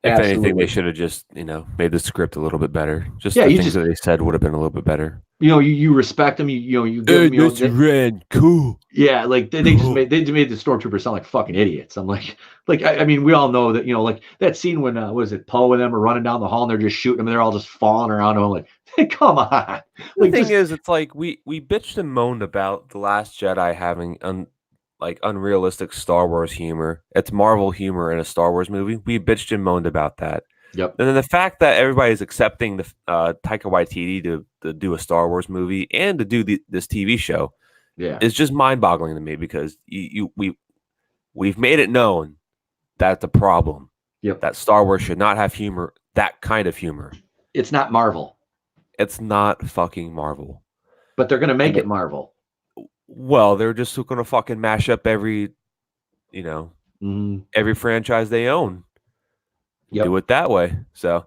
If anything, Absolutely. they should have just, made the script a little bit better. Just Yeah, the you things just- that they said would have been a little bit better. You respect them. You give them. Ren, cool. Yeah, like they just made the stormtroopers sound like fucking idiots. I'm like I mean, we all know that like that scene when was it Poe and them are running down the hall and they're just shooting them and they're all just falling around them. I'm like, hey, come on. The thing is, it's like we bitched and moaned about The Last Jedi having unrealistic Star Wars humor. It's Marvel humor in a Star Wars movie. We bitched and moaned about that. Yep. And then the fact that everybody's accepting the Taika Waititi to do a Star Wars movie and to do this TV show, is just mind-boggling to me because we've made it known that's a problem. Yep. That Star Wars should not have humor, that kind of humor. It's not Marvel. It's not fucking Marvel. But they're gonna make it Marvel. Well, they're just going to fucking mash up every franchise they own. Yep. Do it that way. So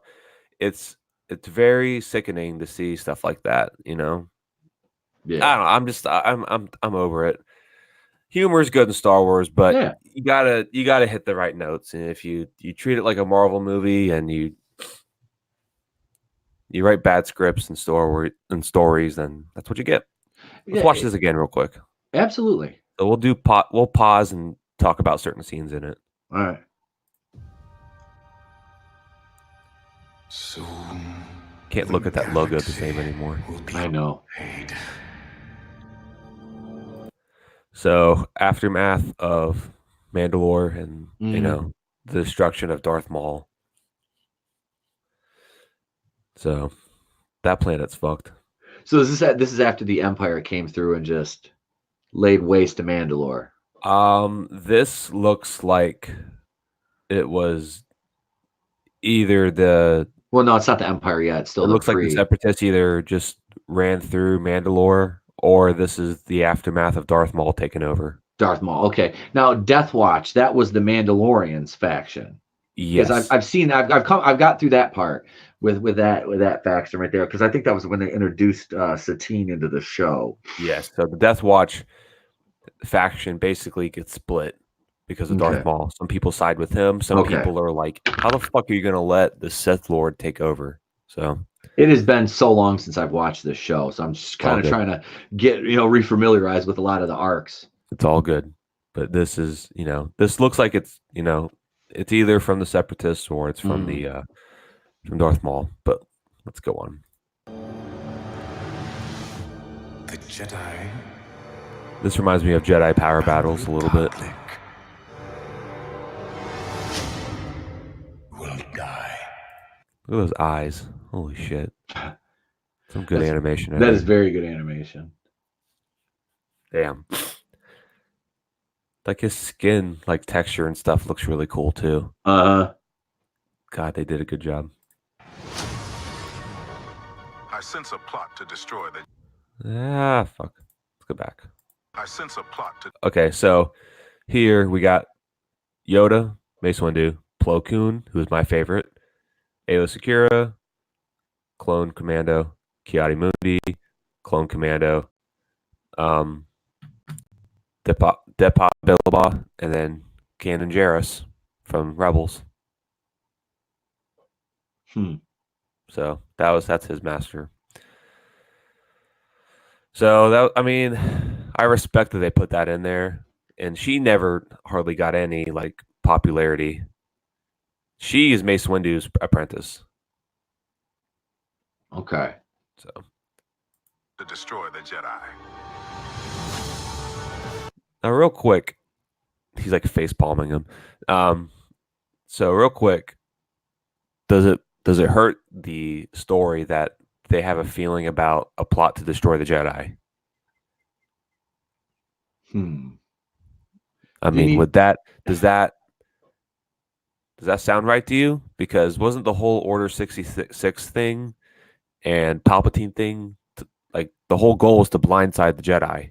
it's very sickening to see stuff like that. Yeah. I don't know. I'm over it. Humor is good in Star Wars, but you gotta hit the right notes. And if you treat it like a Marvel movie and you write bad scripts and stories, then that's what you get. Let's watch this again real quick. Absolutely. So we'll pause and talk about certain scenes in it. All right. Soon. Can't look at that logo the same anymore. I know. Made. So aftermath of Mandalore and the destruction of Darth Maul. So that planet's fucked. So this is after the Empire came through and just laid waste to Mandalore. This looks like it was either the. Well, no, it's not the Empire yet. It's still it looks like the Separatists either just ran through Mandalore, or this is the aftermath of Darth Maul taking over. Darth Maul. Okay, now Death Watch. That was the Mandalorians faction. Yes, because I've got through that part with that faction right there because I think that was when they introduced Satine into the show. Yes, so the Death Watch faction basically gets split because of Darth Maul. Some people side with him. Some people are like, "How the fuck are you going to let the Sith Lord take over?" So it has been so long since I've watched this show, so I'm just kind of trying to get refamiliarized with a lot of the arcs. It's all good, but this is this looks like it's it's either from the Separatists or it's from the from Darth Maul. But let's go on. The Jedi. This reminds me of Jedi power battles a little bit. Will die. Look at those eyes. Holy shit. Some good animation. That is very good animation. Damn. Like his skin, like texture and stuff looks really cool too. God, they did a good job. I sense a plot to destroy the. Fuck. Let's go back. I sense a plot to. Okay, so here we got Yoda, Mace Windu, Plo Koon, who is my favorite, Aayla Secura, Clone Commando, Ki-Adi-Mundi, Clone Commando, Depa Billaba, and then Kanan Jarrus from Rebels. So that's his master. So I respect that they put that in there, and she never hardly got any like popularity. She is Mace Windu's apprentice. Okay. So to destroy the Jedi. Now, real quick, he's like face palming him. So real quick, does it hurt the story that they have a feeling about a plot to destroy the Jedi. I Do you mean, need- would that does that sound right to you? Because wasn't the whole Order 66 thing and Palpatine thing like the whole goal was to blindside the Jedi?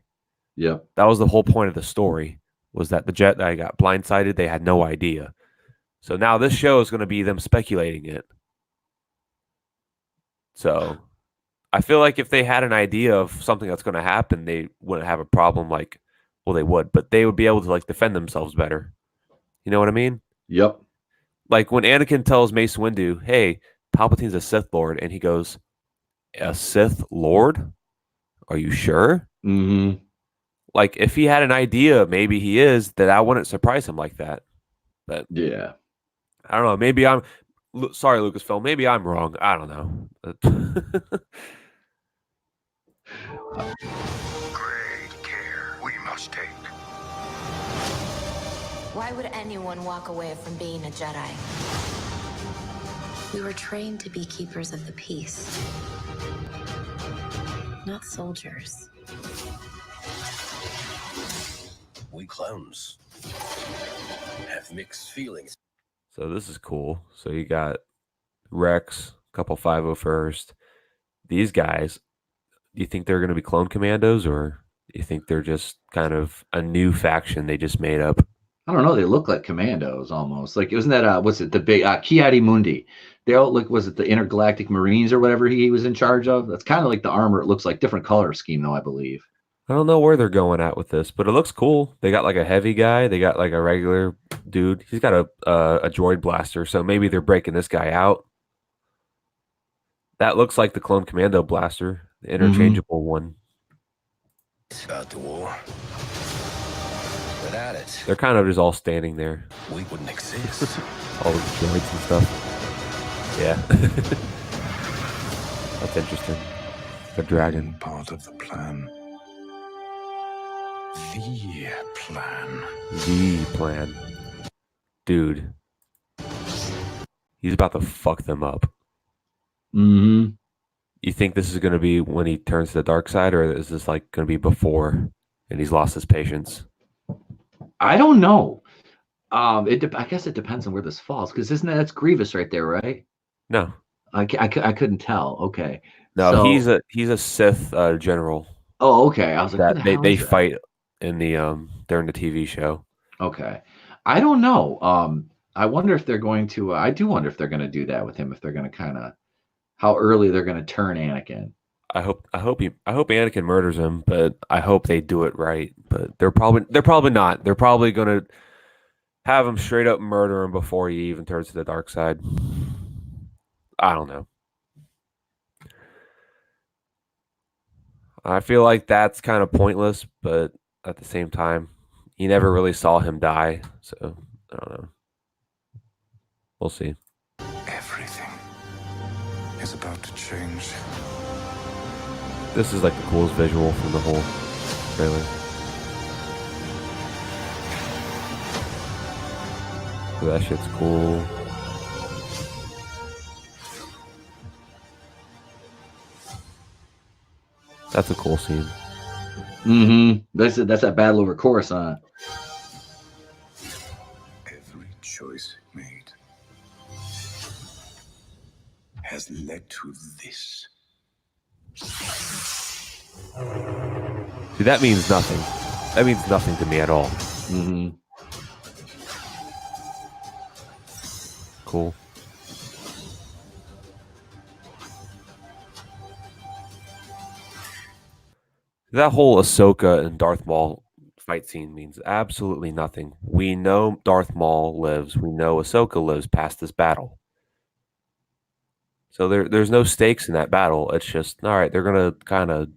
Yep. That was the whole point of the story, was that the Jedi got blindsided. They had no idea. So now this show is going to be them speculating it. So I feel like if they had an idea of something that's going to happen, they wouldn't have a problem. Like, well, they would, but they would be able to like defend themselves better. You know what I mean? Yep. Like when Anakin tells Mace Windu, "Hey, Palpatine's a Sith Lord," and he goes, "A Sith Lord? Are you sure?" Mm-hmm. Like if he had an idea, maybe he is, that I wouldn't surprise him like that. But Yeah. I don't know. Maybe I'm sorry, Lucasfilm. Maybe I'm wrong. I don't know. Great care we must take. Why would anyone walk away from being a Jedi? We were trained to be keepers of the peace, not soldiers. We clones have mixed feelings. So this is cool. So you got Rex, couple 501st. These guys, do you think they're going to be clone commandos, or do you think they're just kind of a new faction they just made up? I don't know. They look like commandos almost. Like, wasn't that what's it? The big Ki-Adi-Mundi. They all look. Was it the Intergalactic Marines or whatever he was in charge of? That's kind of like the armor. It looks like different color scheme though, I believe. I don't know where they're going at with this, but it looks cool. They got like a heavy guy. They got like a regular dude. He's got a droid blaster, so maybe they're breaking this guy out. That looks like the clone commando blaster, the interchangeable one. About the war. Without it, They're kind of just all standing there, we wouldn't exist. all the droids and stuff. Yeah, that's interesting. The dragon. Part of the plan. The plan. The plan. Dude. He's about to fuck them up. Mm-hmm. You think this is going to be when he turns to the dark side, or is this like going to be before and he's lost his patience? I don't know. I guess it depends on where this falls, because that's Grievous right there, right? No. I couldn't tell. Okay. No, So- he's a Sith general Oh, okay. I was like, who the that they, hell they is that? fight in the during the TV show. Okay. I don't know. I wonder if they're going to. I do wonder if they're going to do that with him. If they're going to kind of how early they're going to turn Anakin. I hope Anakin murders him, but I hope they do it right. But they're probably not. They're probably gonna have him straight up murder him before he even turns to the dark side. I don't know. I feel like that's kind of pointless, but at the same time, you never really saw him die, so I don't know. We'll see. Everything is about to change. This is like the coolest visual from the whole trailer. So that shit's cool. That's a cool scene. Mm-hmm. That's that battle over Coruscant. Every choice made has led to this. See, that means nothing. That means nothing to me at all. Mm-hmm. Cool. That whole Ahsoka and Darth Maul fight scene means absolutely nothing. We know Darth Maul lives. We know Ahsoka lives past this battle. So there's no stakes in that battle. It's just, all right, they're going to kind of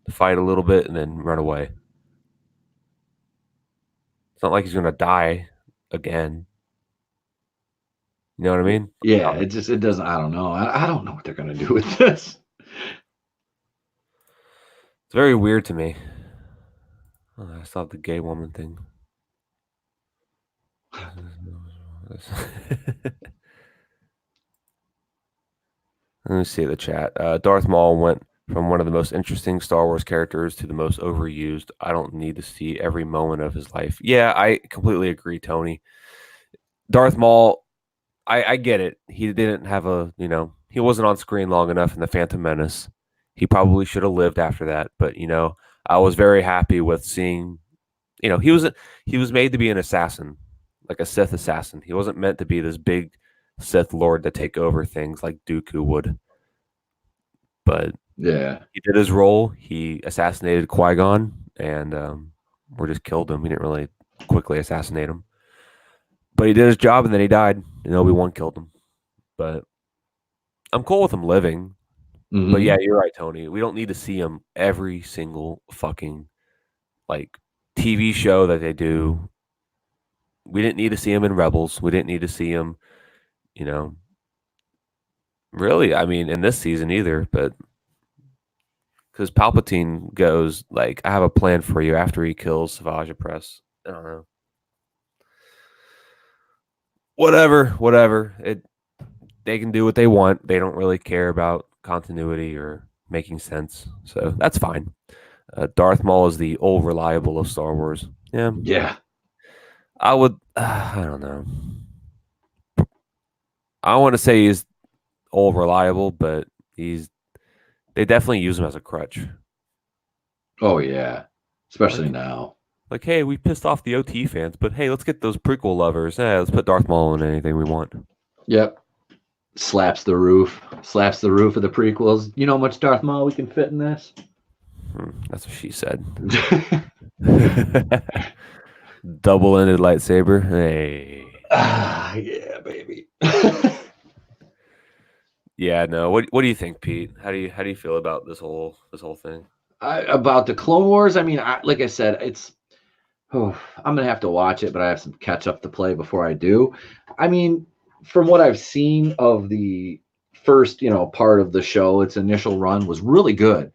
fight a little bit and then run away. It's not like he's going to die again. You know what I mean? Yeah, it doesn't. I don't know. I don't know what they're gonna do with this. It's very weird to me. Oh, I saw the gay woman thing. Let me see the chat. Darth Maul went from one of the most interesting Star Wars characters to the most overused. I don't need to see every moment of his life. Yeah, I completely agree, Tony. Darth Maul, I get it. He didn't have he wasn't on screen long enough in The Phantom Menace. He probably should have lived after that. But, I was very happy with seeing, he was made to be an assassin, like a Sith assassin. He wasn't meant to be this big Sith Lord to take over things like Dooku would. But Yeah. he did his role. He assassinated Qui-Gon, and or just killed him. He didn't really quickly assassinate him. But he did his job, and then he died, and Obi-Wan killed him. But I'm cool with him living. Mhm. But yeah, you're right, Tony. We don't need to see him every single fucking TV show that they do. We didn't need to see him in Rebels. We didn't need to see him, really, I mean, in this season either. But because Palpatine goes, I have a plan for you after he kills Savage Opress. I don't know. Whatever. They can do what they want. They don't really care about continuity or making sense. So that's fine. Darth Maul is the old reliable of Star Wars. Yeah. Yeah. I would, I don't know. I want to say he's old reliable, but they definitely use him as a crutch. Oh yeah. Especially now. Hey, we pissed off the OT fans, but hey, let's get those prequel lovers. Let's put Darth Maul in anything we want. Yep. Slaps the roof of the prequels. You know how much Darth Maul we can fit in this? That's what she said. Double-ended lightsaber. Hey. Yeah, baby. Yeah, no. What do you think, Pete? How do you feel about this whole thing? About the Clone Wars, I mean, like I said, I'm gonna have to watch it, but I have some catch up to play before I do. I mean, from what I've seen of the first, part of the show, its initial run was really good.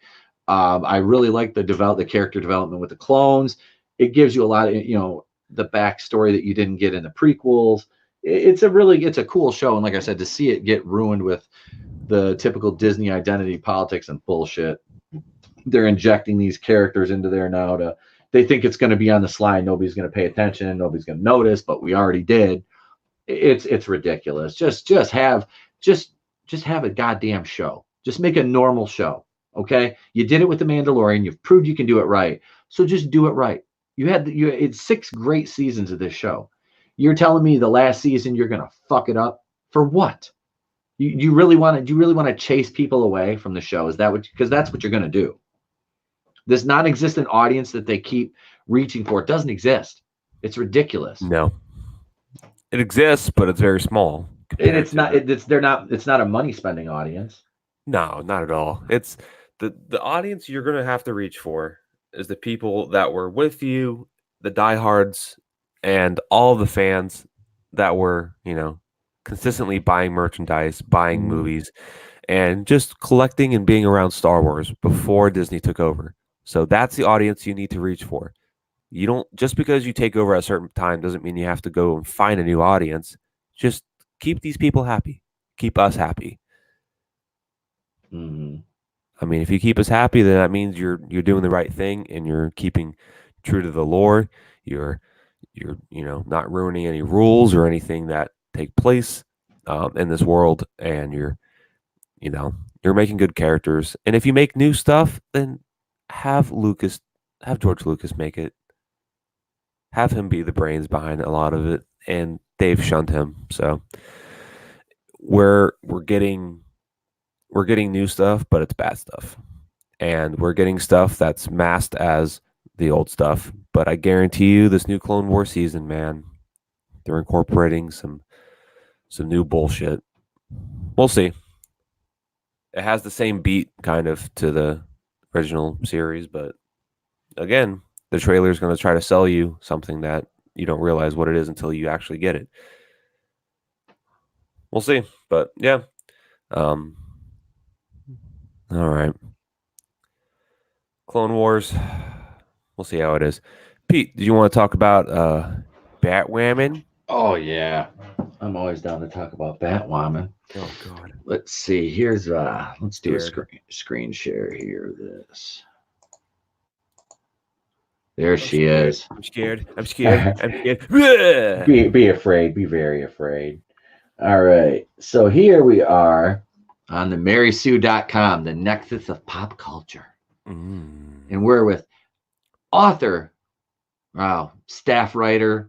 I really like the character development with the clones. It gives you a lot of, the backstory that you didn't get in the prequels. It's a cool show, and like I said, to see it get ruined with the typical Disney identity politics and bullshit. They're injecting these characters into there now they think it's going to be on the slide. Nobody's going to pay attention. Nobody's going to notice, but we already did. It's ridiculous. Just have a goddamn show. Just make a normal show. Okay. You did it with The Mandalorian. You've proved you can do it right. So just do it right. It's 6 great seasons of this show. You're telling me the last season you're going to fuck it up for what? You really want to chase people away from the show? Is that because that's what you're going to do? This non-existent audience that they keep reaching for, it doesn't exist. It's ridiculous. No, it exists, but it's very small. And it's not a money spending audience. No, not at all. It's the audience you're going to have to reach for is the people that were with you, the diehards, and all the fans that were, consistently buying merchandise, buying movies, and just collecting and being around Star Wars before Disney took over. So that's the audience you need to reach for. You don't, just because you take over at a certain time doesn't mean you have to go and find a new audience. Just keep these people happy. Keep us happy. Mm-hmm. I mean, if you keep us happy, then that means you're doing the right thing and you're keeping true to the lore. You're not ruining any rules or anything that take place in this world, and you're making good characters. And if you make new stuff, then have George Lucas make it. Have him be the brains behind a lot of it, and they've shunned him. So we're getting new stuff, but it's bad stuff. And we're getting stuff that's masked as the old stuff. But I guarantee you this new Clone Wars season, man, they're incorporating some new bullshit. We'll see. It has the same beat kind of to the original series, but again, the trailer is going to try to sell you something that you don't realize what it is until you actually get it. We'll see. But yeah. All right. Clone Wars. We'll see how it is. Pete, do you want to talk about Batwoman? Oh yeah, I'm always down to talk about Batwoman. Oh God. Let's see. Here's let's do a Scared. screen share here. This. There I'm she scared. is. I'm scared. I'm scared. I'm scared. Be afraid. Be very afraid. All right. So here we are on the MarySue.com, the nexus of pop culture. And we're with author, staff writer,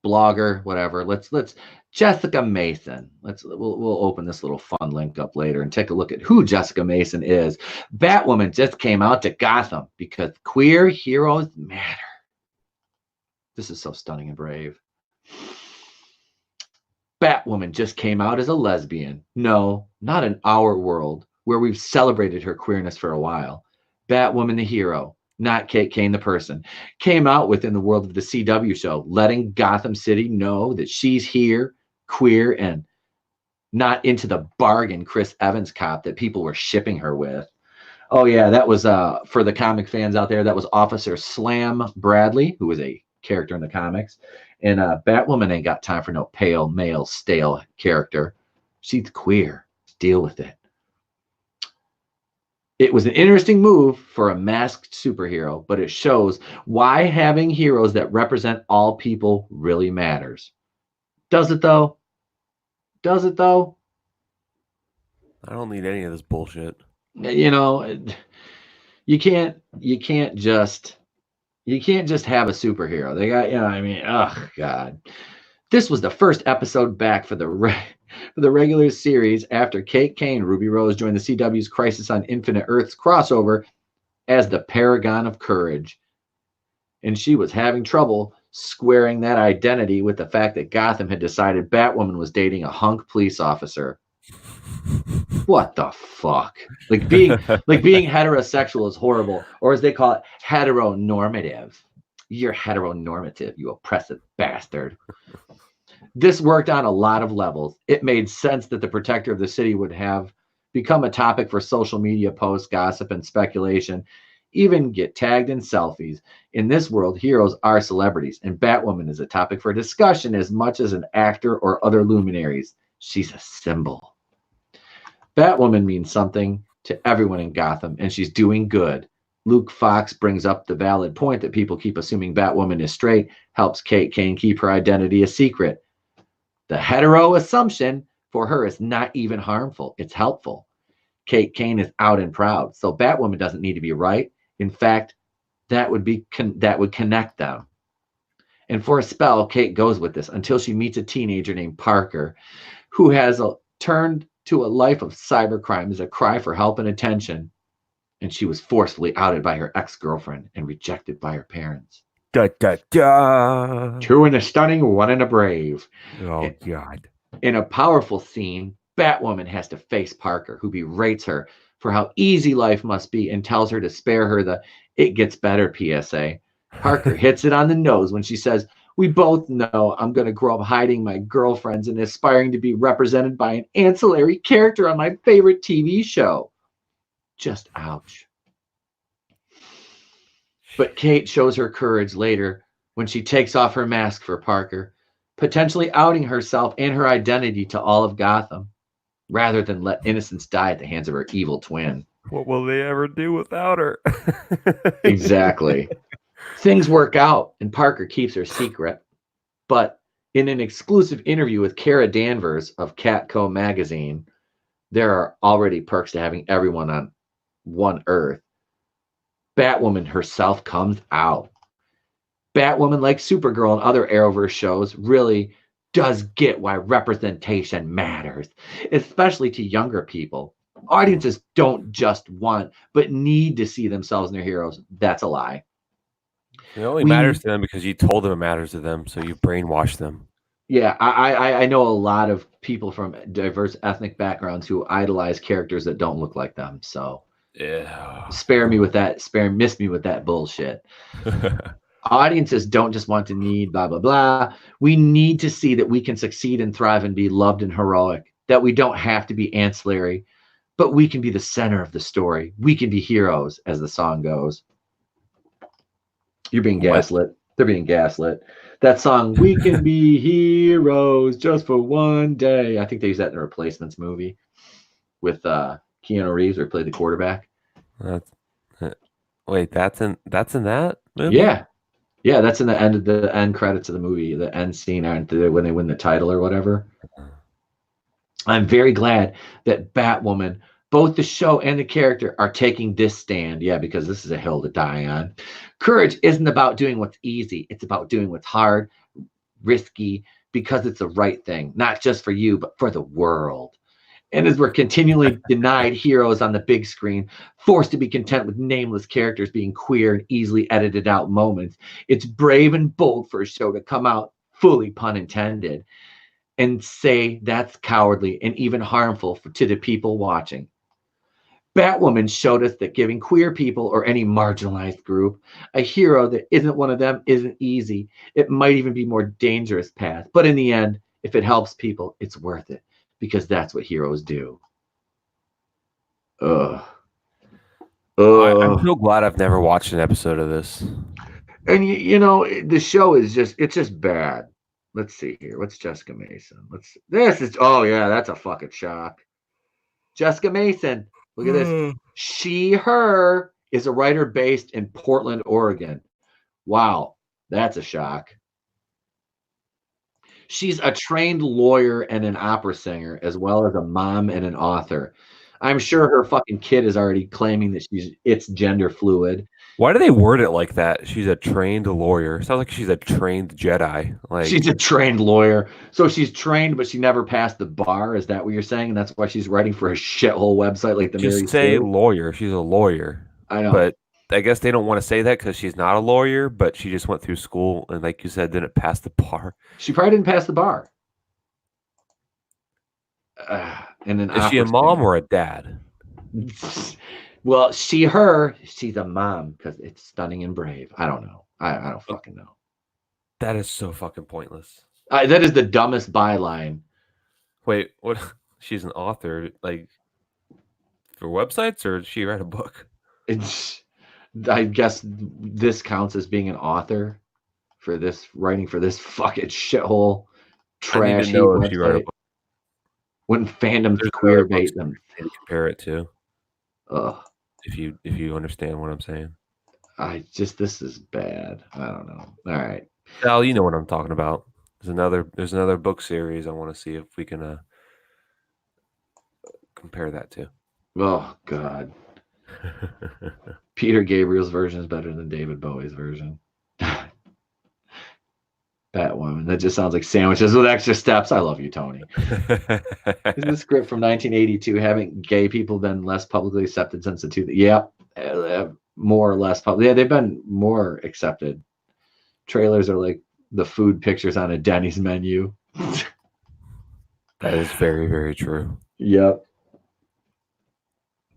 blogger, whatever. Let's Jessica Mason. We'll open this little fun link up later and take a look at who Jessica Mason is. Batwoman just came out to Gotham because queer heroes matter. This is so stunning and brave. Batwoman just came out as a lesbian. No, not in our world, where we've celebrated her queerness for a while. Batwoman the hero, not Kate Kane the person, came out within the world of the CW show, letting Gotham City know that she's here, queer, and not into the bargain Chris Evans cop that people were shipping her with. Oh yeah, that was for the comic fans out there, that was Officer Slam Bradley, who was a character in the comics. And Batwoman ain't got time for no pale, male, stale character. She's queer. Deal with it. It was an interesting move for a masked superhero, but it shows why having heroes that represent all people really matters. Does it though? Does it though? I don't need any of this bullshit. You know, you can't just have a superhero. They got, I mean, oh God. This was the first episode back for the regular series after Kate Kane, Ruby Rose, joined the CW's Crisis on Infinite Earths crossover as the Paragon of Courage. And she was having trouble squaring that identity with the fact that Gotham had decided Batwoman was dating a hunk police officer. What the fuck? Like being heterosexual is horrible, or as they call it, heteronormative. You're heteronormative, you oppressive bastard. This worked on a lot of levels. It made sense that the protector of the city would have become a topic for social media posts, gossip, and speculation, even get tagged in selfies. In this world, heroes are celebrities, and Batwoman is a topic for discussion as much as an actor or other luminaries. She's a symbol. Batwoman means something to everyone in Gotham, and she's doing good. Luke Fox brings up the valid point that people keep assuming Batwoman is straight, helps Kate Kane keep her identity a secret. The hetero assumption for her is not even harmful. It's helpful. Kate Kane is out and proud, so Batwoman doesn't need to be right. In fact, that would connect them. And for a spell, Kate goes with this until she meets a teenager named Parker, who has turned to a life of cybercrime as a cry for help and attention. And she was forcefully outed by her ex-girlfriend and rejected by her parents. Da, da, da. Two in a stunning, one in a brave. Oh, God. In a powerful scene, Batwoman has to face Parker, who berates her for how easy life must be and tells her to spare her the "it gets better" PSA. Parker hits it on the nose when she says, "We both know I'm going to grow up hiding my girlfriends and aspiring to be represented by an ancillary character on my favorite TV show." Just ouch. But Kate shows her courage later when she takes off her mask for Parker, potentially outing herself and her identity to all of Gotham, rather than let innocence die at the hands of her evil twin. What will they ever do without her? Exactly. Things work out, and Parker keeps her secret. But in an exclusive interview with Kara Danvers of Catco magazine, there are already perks to having everyone on one Earth. Batwoman herself comes out. Batwoman, like Supergirl and other Arrowverse shows, really does get why representation matters, especially to younger people. Audiences don't just want, but need to see themselves in their heroes. That's a lie. It only matters to them because you told them it matters to them, so you've brainwashed them. Yeah, I know a lot of people from diverse ethnic backgrounds who idolize characters that don't look like them. So Yeah. spare me with that. Miss me with that bullshit. Audiences don't just want to need blah, blah, blah. We need to see that we can succeed and thrive and be loved and heroic, that we don't have to be ancillary, but we can be the center of the story. We can be heroes, as the song goes. You're being gaslit. They're being gaslit. That song, "We Can Be Heroes Just for One Day." I think they used that in the Replacements movie with Keanu Reeves, where he played the quarterback. That's, wait, that's in that movie? Yeah. Yeah, that's in the end credits of the movie, the end scene when they win the title or whatever. I'm very glad that Batwoman, both the show and the character, are taking this stand. Yeah, because this is a hill to die on. Courage isn't about doing what's easy. It's about doing what's hard, risky, because it's the right thing, not just for you, but for the world. And as we're continually denied heroes on the big screen, forced to be content with nameless characters being queer and easily edited out moments, it's brave and bold for a show to come out, fully pun intended, and say that's cowardly and even harmful to the people watching. Batwoman showed us that giving queer people or any marginalized group a hero that isn't one of them isn't easy. It might even be more dangerous path. But in the end, if it helps people, it's worth it. Because that's what heroes do. I'm so glad I've never watched an episode of this. And you know, the show is just bad. Let's see here. What's Jessica Mason? Oh yeah, that's a fucking shock. Jessica Mason. Look at this. She, her is a writer based in Portland, Oregon. Wow, that's a shock. She's a trained lawyer and an opera singer, as well as a mom and an author. I'm sure her fucking kid is already claiming that it's gender fluid. Why do they word it like that? She's a trained lawyer. Sounds like she's a trained Jedi. Like she's a trained lawyer. So she's trained, but she never passed the bar. Is that what you're saying? And that's why she's writing for a shithole website like the just Mary say Sue? Lawyer. She's a lawyer. I know. But I guess they don't want to say that because she's not a lawyer, but she just went through school and, like you said, didn't pass the bar. She probably didn't pass the bar. And then is she a mom or a dad? Well, she's a mom because it's stunning and brave. I don't know. I don't fucking know. That is so fucking pointless. That is the dumbest byline. Wait, what? She's an author, like for websites, or did she write a book? I guess this counts as being an author for this, writing for this fucking shithole trashy website. When fandoms queer bait them, to compare it to. Ugh. If you understand what I'm saying. This is bad. I don't know. All right. Al, you know what I'm talking about. There's another book series I want to see if we can compare that to. Oh God. Peter Gabriel's version is better than David Bowie's version. Batwoman. That just sounds like sandwiches with extra steps. I love you, Tony. Is the script from 1982? Haven't gay people been less publicly accepted since the two? Yep, more or less public. Yeah, they've been more accepted. Trailers are like the food pictures on a Denny's menu. That is very, very true. Yep.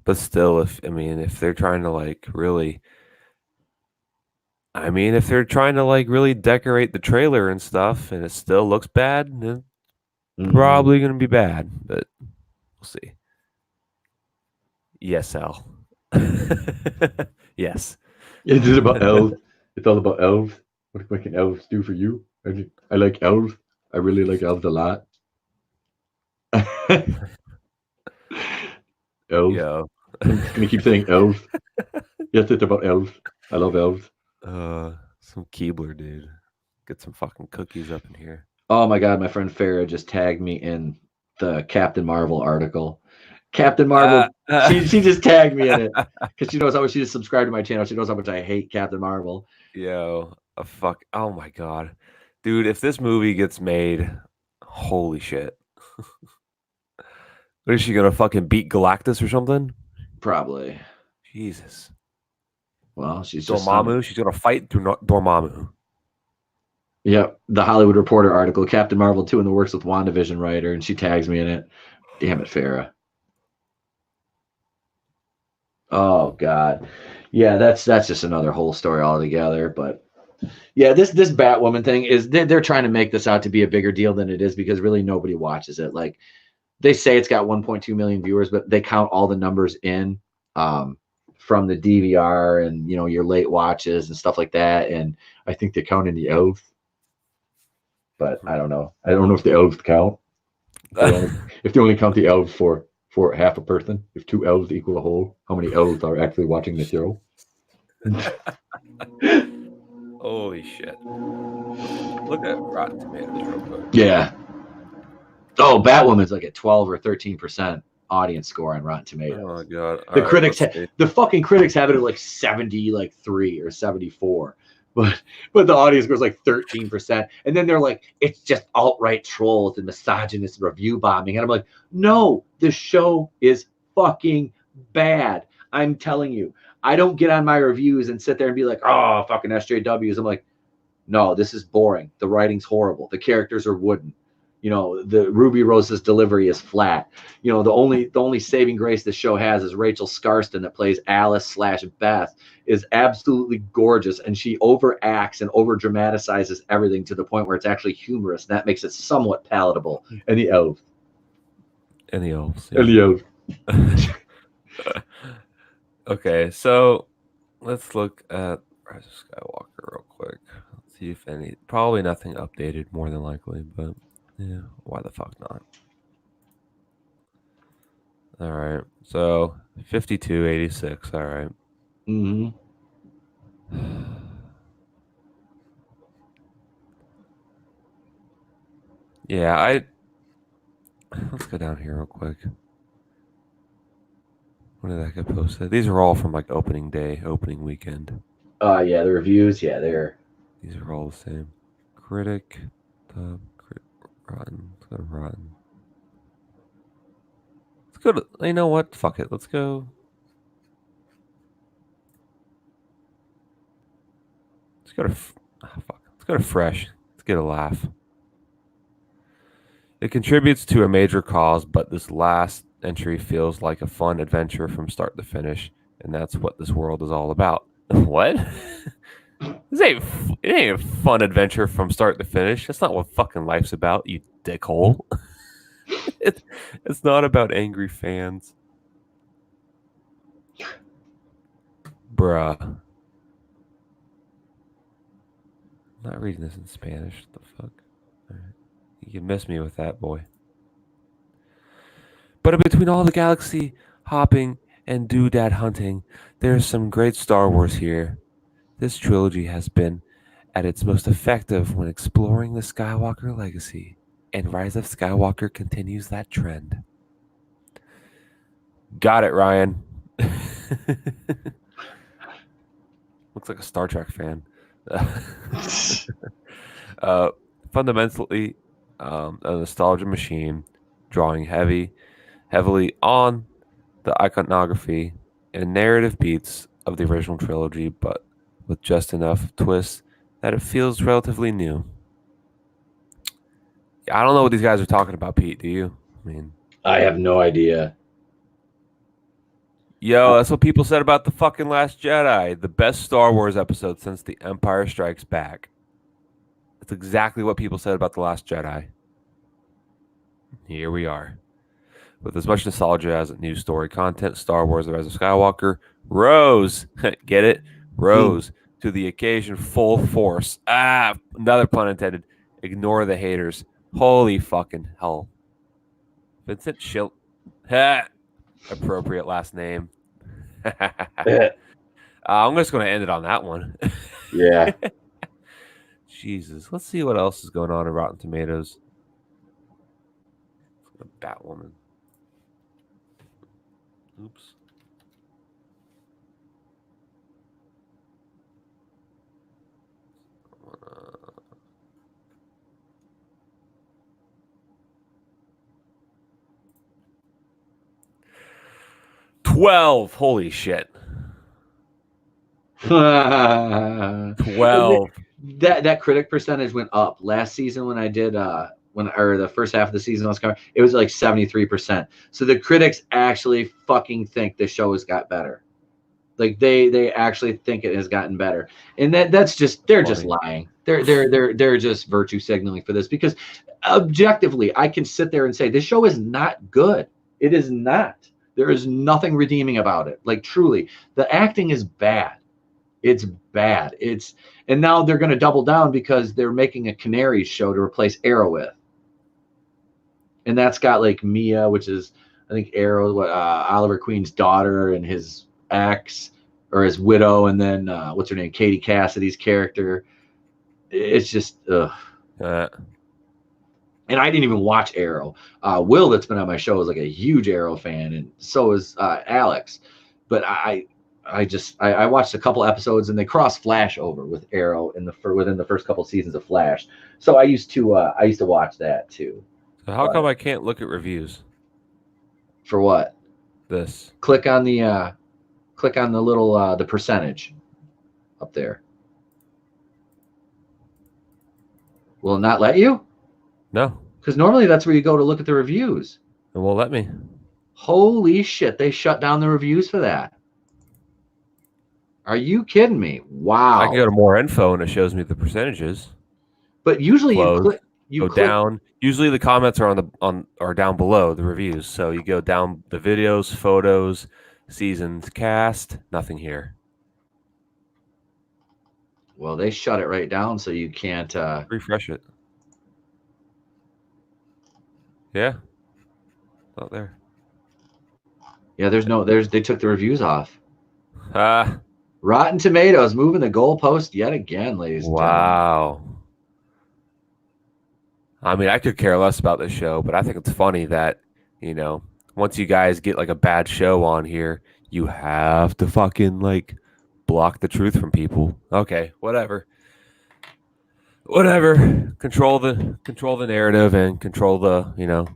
But still, if they're trying to really decorate the trailer and stuff, and it still looks bad, then probably going to be bad, but we'll see. Yes, Al. Yes. Is it about elves? It's all about elves. What can elves do for you? I like elves. I really like elves a lot. Elves. Yeah. I'm just gonna keep saying elves. Yes, it's about elves. I love elves. Some Keebler, dude. Get some fucking cookies up in here. Oh my God, my friend Farah just tagged me in the Captain Marvel article. Captain Marvel, she just tagged me in it because she knows how much she just subscribed to my channel. She knows how much I hate Captain Marvel. Yo, oh my God, dude! If this movie gets made, holy shit! What is she gonna fucking beat Galactus or something? Probably. Jesus. Well, she's Dormammu. She's gonna fight through Dormammu. Yep, the Hollywood Reporter article, Captain Marvel 2 in the works with WandaVision writer, and she tags me in it. Damn it, Farah. Oh God, yeah, that's just another whole story altogether. But yeah, this Batwoman thing is they're trying to make this out to be a bigger deal than it is because really nobody watches it. Like they say it's got 1.2 million viewers, but they count all the numbers in from the DVR and your late watches and stuff like that. And I think they count in the elves. but I don't know. I don't know if the elves count. If they only count the elves for half a person, if 2 elves equal a whole, how many elves are actually watching the show? Holy shit. Look at Rotten Tomatoes real quick. Yeah. Oh, Batwoman's like at 12 or 13% audience score on Rotten Tomatoes. Oh my god. The All critics, let's see. the fucking critics have it at like 73 or 74, but the audience goes like 13%, and then they're like, it's just alt-right trolls and misogynist review bombing, and I'm like, no, the show is fucking bad. I'm telling you, I don't get on my reviews and sit there and be like, oh, fucking SJWs. I'm like, no, this is boring. The writing's horrible. The characters are wooden. The Ruby Rose's delivery is flat. The only saving grace this show has is Rachel Scarston, that plays Alice/Beth, is absolutely gorgeous, and she overacts and over dramatizes everything to the point where it's actually humorous, and that makes it somewhat palatable. And the elves. And the elves. And the elves. Okay, so let's look at Rise of Skywalker real quick. Let's see if probably nothing updated, more than likely, but yeah, why the fuck not? All right, so 5286. All right. Mm-hmm. Yeah, let's go down here real quick. When did that get posted? These are all from like opening weekend. Yeah, the reviews, these are all the same. Critic, Rotten. Let's go to Rotten. Let's go to. You know what? Fuck it. Let's go. Let's go to. Fuck. Let's go to Fresh. Let's get a laugh. It contributes to a major cause, but this last entry feels like a fun adventure from start to finish, and that's what this world is all about. What? It ain't a fun adventure from start to finish. That's not what fucking life's about, you dickhole. It's not about angry fans. Bruh. I'm not reading this in Spanish. What the fuck? All right. You can miss me with that, boy. But between all the galaxy hopping and doodad hunting, there's some great Star Wars here. This trilogy has been at its most effective when exploring the Skywalker legacy, and Rise of Skywalker continues that trend. Got it, Ryan. Looks like a Star Trek fan. Fundamentally, a nostalgia machine, drawing heavily on the iconography and narrative beats of the original trilogy, but with just enough twists that it feels relatively new. I don't know what these guys are talking about, Pete. Do you? I have no idea. Yo, that's what people said about The fucking Last Jedi, the best Star Wars episode since The Empire Strikes Back. That's exactly what people said about The Last Jedi. Here we are. With as much nostalgia as new story content, Star Wars The Rise of Skywalker rose. Get it? Rose to the occasion full force. Another pun intended. Ignore the haters. Holy fucking hell. Vincent Schilt. Appropriate last name. I'm just going to end it on that one. Yeah. Jesus. Let's see what else is going on in Rotten Tomatoes. Batwoman. Oops. $12. Holy shit. 12. That critic percentage went up last season when I did the first half of the season I was covering. It was like 73%. So the critics actually fucking think the show has got better. Like they actually think it has gotten better, and that's just they're just lying. They're just virtue signaling for this, because objectively I can sit there and say this show is not good. It is not. There is nothing redeeming about it. Like, truly, the acting is bad. It's bad. And now they're going to double down because they're making a Canaries show to replace Arrow with. And that's got like Mia, which is I think Arrow, Oliver Queen's daughter, and his ex or his widow, and then what's her name, Katie Cassidy's character. It's just ugh. And I didn't even watch Arrow. Will, that's been on my show, is like a huge Arrow fan, and so is Alex. But I watched a couple episodes, and they crossed Flash over with Arrow within the first couple seasons of Flash. So I used to watch that too. So how come I can't look at reviews? For what? This. Click on the little the percentage up there. Will it not let you? No. Because normally that's where you go to look at the reviews. It won't let me. Holy shit, they shut down the reviews for that. Are you kidding me? Wow. I can go to more info and it shows me the percentages. But usually Close. you Go click down. Usually the comments are are down below the reviews. So you go down the videos, photos, seasons, cast, nothing here. Well, they shut it right down so you can't Refresh it. Yeah. Not there. Yeah, they took the reviews off. Ah. Rotten Tomatoes moving the goalpost yet again, ladies and gentlemen. Wow. I mean, I could care less about this show, but I think it's funny that, once you guys get like a bad show on here, you have to fucking like block the truth from people. Okay, whatever. Control the narrative and control the,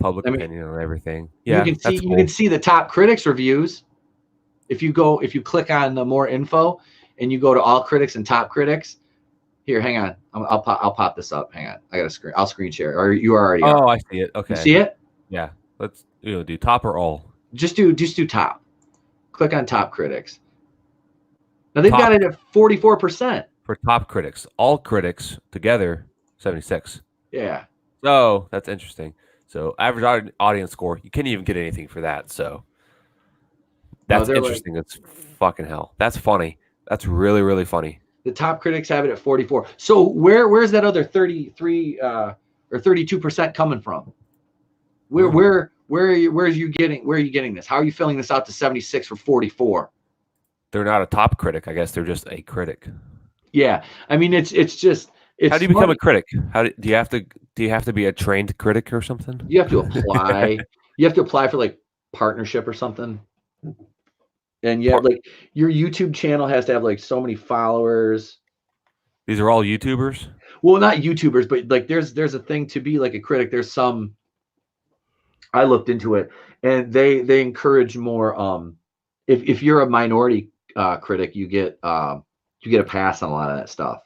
public opinion and everything. Yeah. You can see the top critics reviews. If you click on the more info and you go to all critics and top critics. Here, hang on. I'll pop this up. Hang on. I got a screen. I'll screen share. Or you already are. Oh, I see it. Okay. You see it? Yeah. Let's do top or all. Just do top. Click on top critics. Now they've got it at 44%. For top critics. All critics together, 76. Yeah. So that's interesting. So average audience score, you can't even get anything for that. So that's interesting. It's fucking hell. That's funny. That's really, really funny. The top critics have it at 44. So where's that other 33 or 32% coming from? Where are you getting this? How are you filling this out to 76 for 44? They're not a top critic. I guess they're just a critic. Yeah. I mean, it's how do you become a critic? Do you have to be a trained critic or something? You have to apply. You have to apply for like partnership or something. And like your YouTube channel has to have like so many followers. These are all YouTubers? Well, not YouTubers, but like there's a thing to be like a critic. There's some, I looked into it, and they encourage more. If you're a minority critic, you get a pass on a lot of that stuff.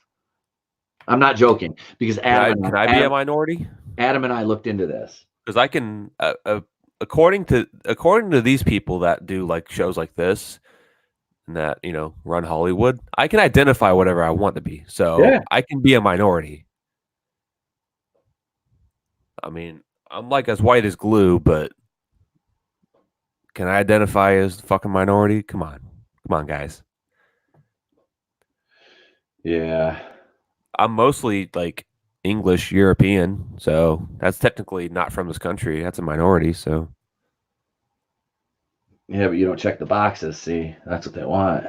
I'm not joking, because Adam, can I be a minority? Adam and I looked into this. Because I can, according to these people that do like shows like this and that run Hollywood, I can identify whatever I want to be. So yeah. I can be a minority. I mean, I'm like as white as glue, but can I identify as fucking minority? Come on, guys. Yeah. I'm mostly like English European, so that's technically not from this country. That's a minority, so. Yeah, but you don't check the boxes. See, that's what they want.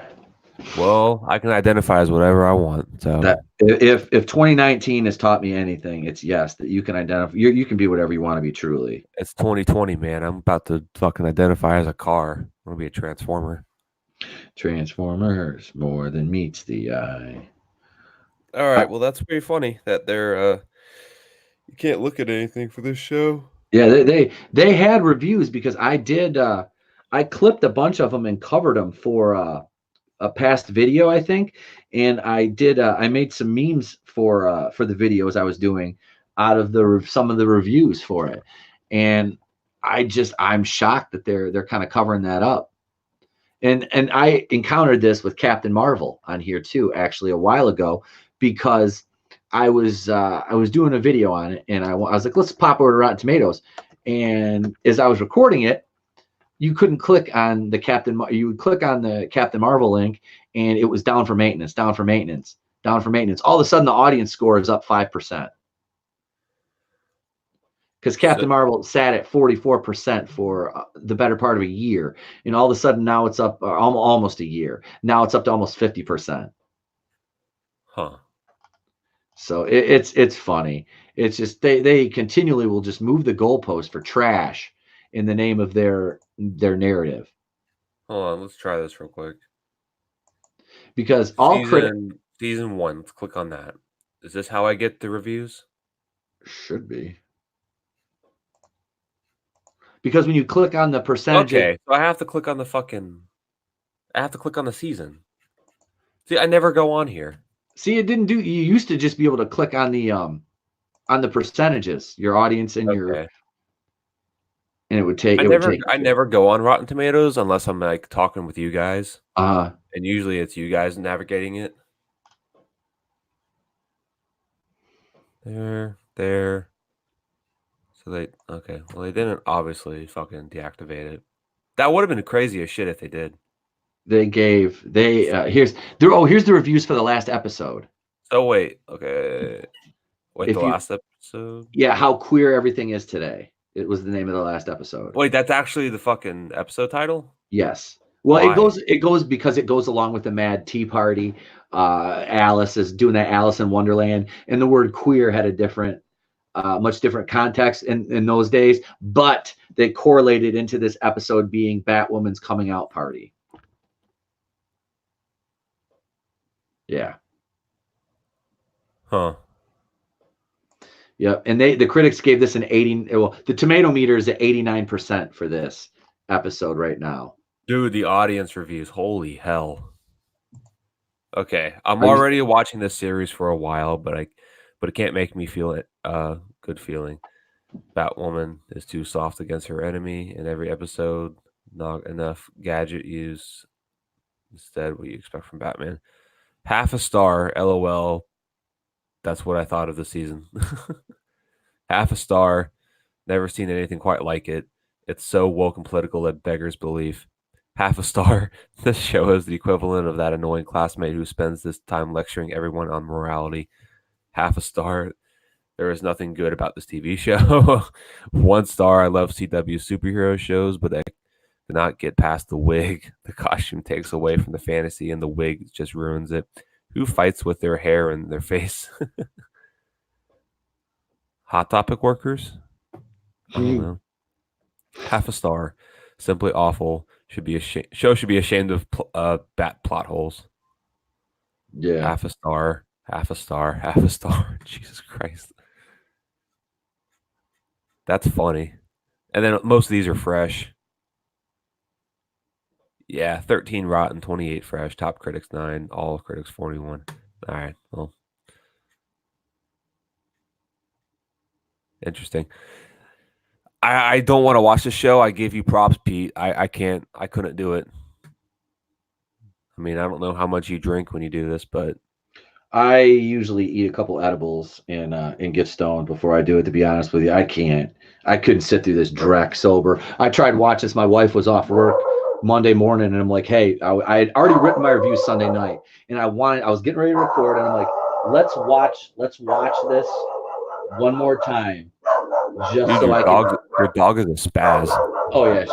Well, I can identify as whatever I want. So that if 2019 has taught me anything, it's yes, that you can identify. You can be whatever you want to be. Truly, it's 2020, man. I'm about to fucking identify as a car. I'm gonna be a transformer. Transformers, more than meets the eye. All right, well, that's pretty funny that they're you can't look at anything for this show. Yeah, they had reviews, because I did I clipped a bunch of them and covered them for a past video, I think, and I did I made some memes for the videos I was doing out of some of the reviews for it, and I'm shocked that they're kind of covering that up. And I encountered this with Captain Marvel on here too, actually, a while ago, because I was doing a video on it, and I was like, let's pop over to Rotten Tomatoes. And as I was recording it, you couldn't click on the you would click on the Captain Marvel link, and it was down for maintenance, down for maintenance, down for maintenance. All of a sudden, the audience score is up 5%. Because Captain Marvel sat at 44% for the better part of a year, and all of a sudden now it's up almost a year. Now it's up to almost 50%. Huh. So it's funny. It's just they continually will just move the goalpost for trash in the name of their narrative. Hold on, let's try this real quick. Because all critics season 1. Let's click on that. Is this how I get the reviews? should be. Because when you click on the percentage, Okay, so I have to click on the season. See, I never go on here. see, it didn't do. You used to just be able to click on the percentages, your audience and your, Okay. and it would take. I never go on Rotten Tomatoes unless I'm like talking with you guys, and usually it's you guys navigating it. There. So they well, they didn't obviously fucking deactivate it. That would have been crazy as shit if they did. here's the reviews for the last episode. Oh wait, okay. Wait, If the you- last episode? Yeah, how queer everything is today. It was the name of the last episode. Wait, that's actually the fucking episode title? Yes. Well, Why? it goes because it goes along with the Mad Tea Party. Alice is doing that Alice in Wonderland, and the word queer had a different, much different context in those days, but they correlated into this episode being Batwoman's coming out party. Yeah. Huh. Yep. And the critics gave this an 80. Well, the tomato meter is at 89% for this episode right now. Dude, the audience reviews. Holy hell. Okay. I'm Are you- already watching this series for a while, but it can't make me feel it good feeling. Batwoman is too soft against her enemy in every episode. Not enough gadget use. Instead, what you expect from Batman. Half a star, LOL. That's what I thought of the season. Half a star. Never seen anything quite like it. It's so woke and political that beggars belief. Half a star. This show is the equivalent of that annoying classmate who spends this time lecturing everyone on morality. Half a star. There is nothing good about this TV show. 1 star. I love CW superhero shows, but I did not get past the wig. The costume takes away from the fantasy, and the wig just ruins it. Who fights with their hair and their face? Hot Topic workers? I don't know. Half a star. Simply awful. Show should be ashamed of bat plot holes. Yeah. Half a star. Half a star. Half a star. Jesus Christ. That's funny. And then most of these are fresh. Yeah, 13 rotten, 28 fresh. Top critics 9, all critics 41. All right, well, interesting. I don't want to watch the show. I gave you props, Pete. I couldn't do it. I mean, I don't know how much you drink when you do this, but I usually eat a couple edibles and get stoned before I do it. To be honest with you, I couldn't sit through this dreck sober. I tried watching this. My wife was off work Monday morning, and I'm like, hey, I had already written my review Sunday night, and I was getting ready to record, and I'm like, let's watch this one more time, just dude, so I can. your dog is a spaz. Oh yeah,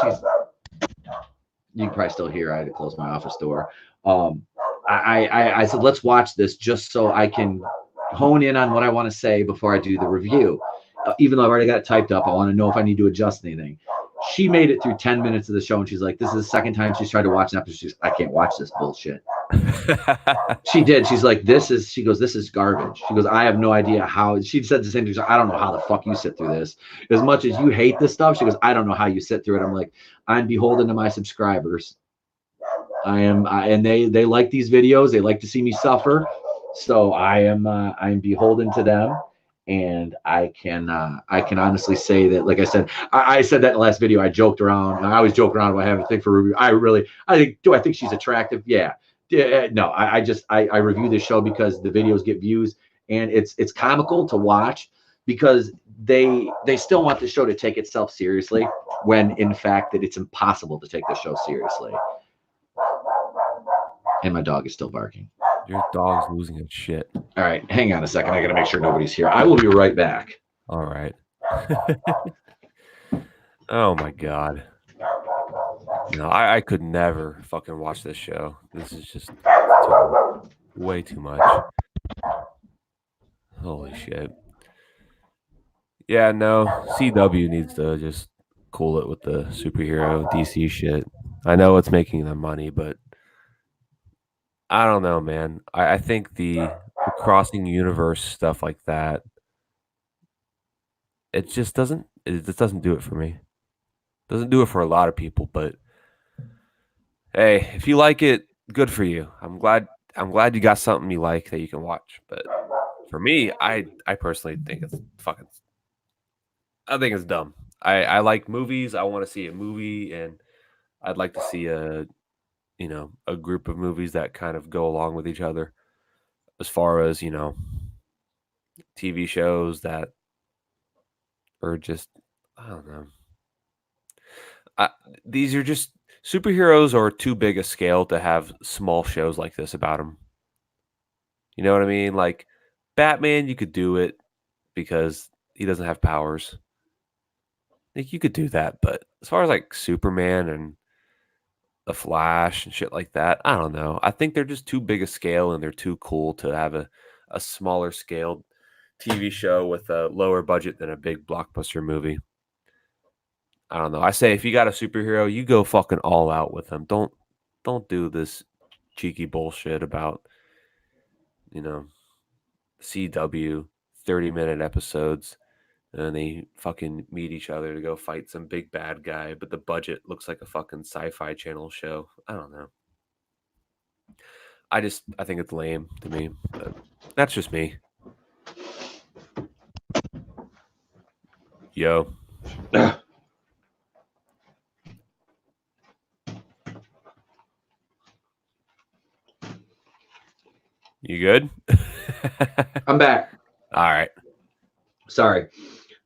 you can probably still hear. I had to close my office door. I said, let's watch this just so I can hone in on what I want to say before I do the review. Even though I've already got it typed up, I want to know if I need to adjust anything. She made it through 10 minutes of the show, and she's like, this is the second time she's tried to watch an episode. I can't watch this bullshit. She did. She's like, this is garbage. She goes, I have no idea how. She said the same thing. She's like, I don't know how the fuck you sit through this. As much as you hate this stuff, she goes, I don't know how you sit through it. I'm like, I'm beholden to my subscribers. And they like these videos. They like to see me suffer. So I'm beholden to them. And I can honestly say that, like I said, I said that in the last video. I joked around. I always joke around about having a thing for review. Do I think she's attractive? Yeah. No, I review this show because the videos get views, and it's comical to watch because they still want the show to take itself seriously when in fact that it's impossible to take the show seriously. And my dog is still barking. Your dog's losing its shit. All right, hang on a second. I got to make sure nobody's here. I will be right back. All right. Oh my god. No, I could never fucking watch this show. This is just way too much. Holy shit. Yeah, no. CW needs to just cool it with the superhero DC shit. I know it's making them money, but I don't know, man. I think the crossing universe stuff like that, it just doesn't do it for me. Doesn't do it for a lot of people, but hey, if you like it, good for you. I'm glad you got something you like that you can watch. But for me, I personally think it's fucking I think it's dumb. I like movies. I want to see a movie, and I'd like to see a group of movies that kind of go along with each other. As far as TV shows that are just I don't know. These are just superheroes are too big a scale to have small shows like this about them. You know what I mean? Like Batman, you could do it because he doesn't have powers. Like you could do that, but as far as like Superman and the Flash and shit like that, I don't know. I think they're just too big a scale and they're too cool to have a smaller scaled TV show with a lower budget than a big blockbuster movie. I don't know. I say if you got a superhero, you go fucking all out with them. Don't do this cheeky bullshit about CW 30-minute episodes and they fucking meet each other to go fight some big bad guy, but the budget looks like a fucking sci-fi channel show. I don't know. I think it's lame to me, but that's just me. Yo. You good? I'm back. All right. Sorry.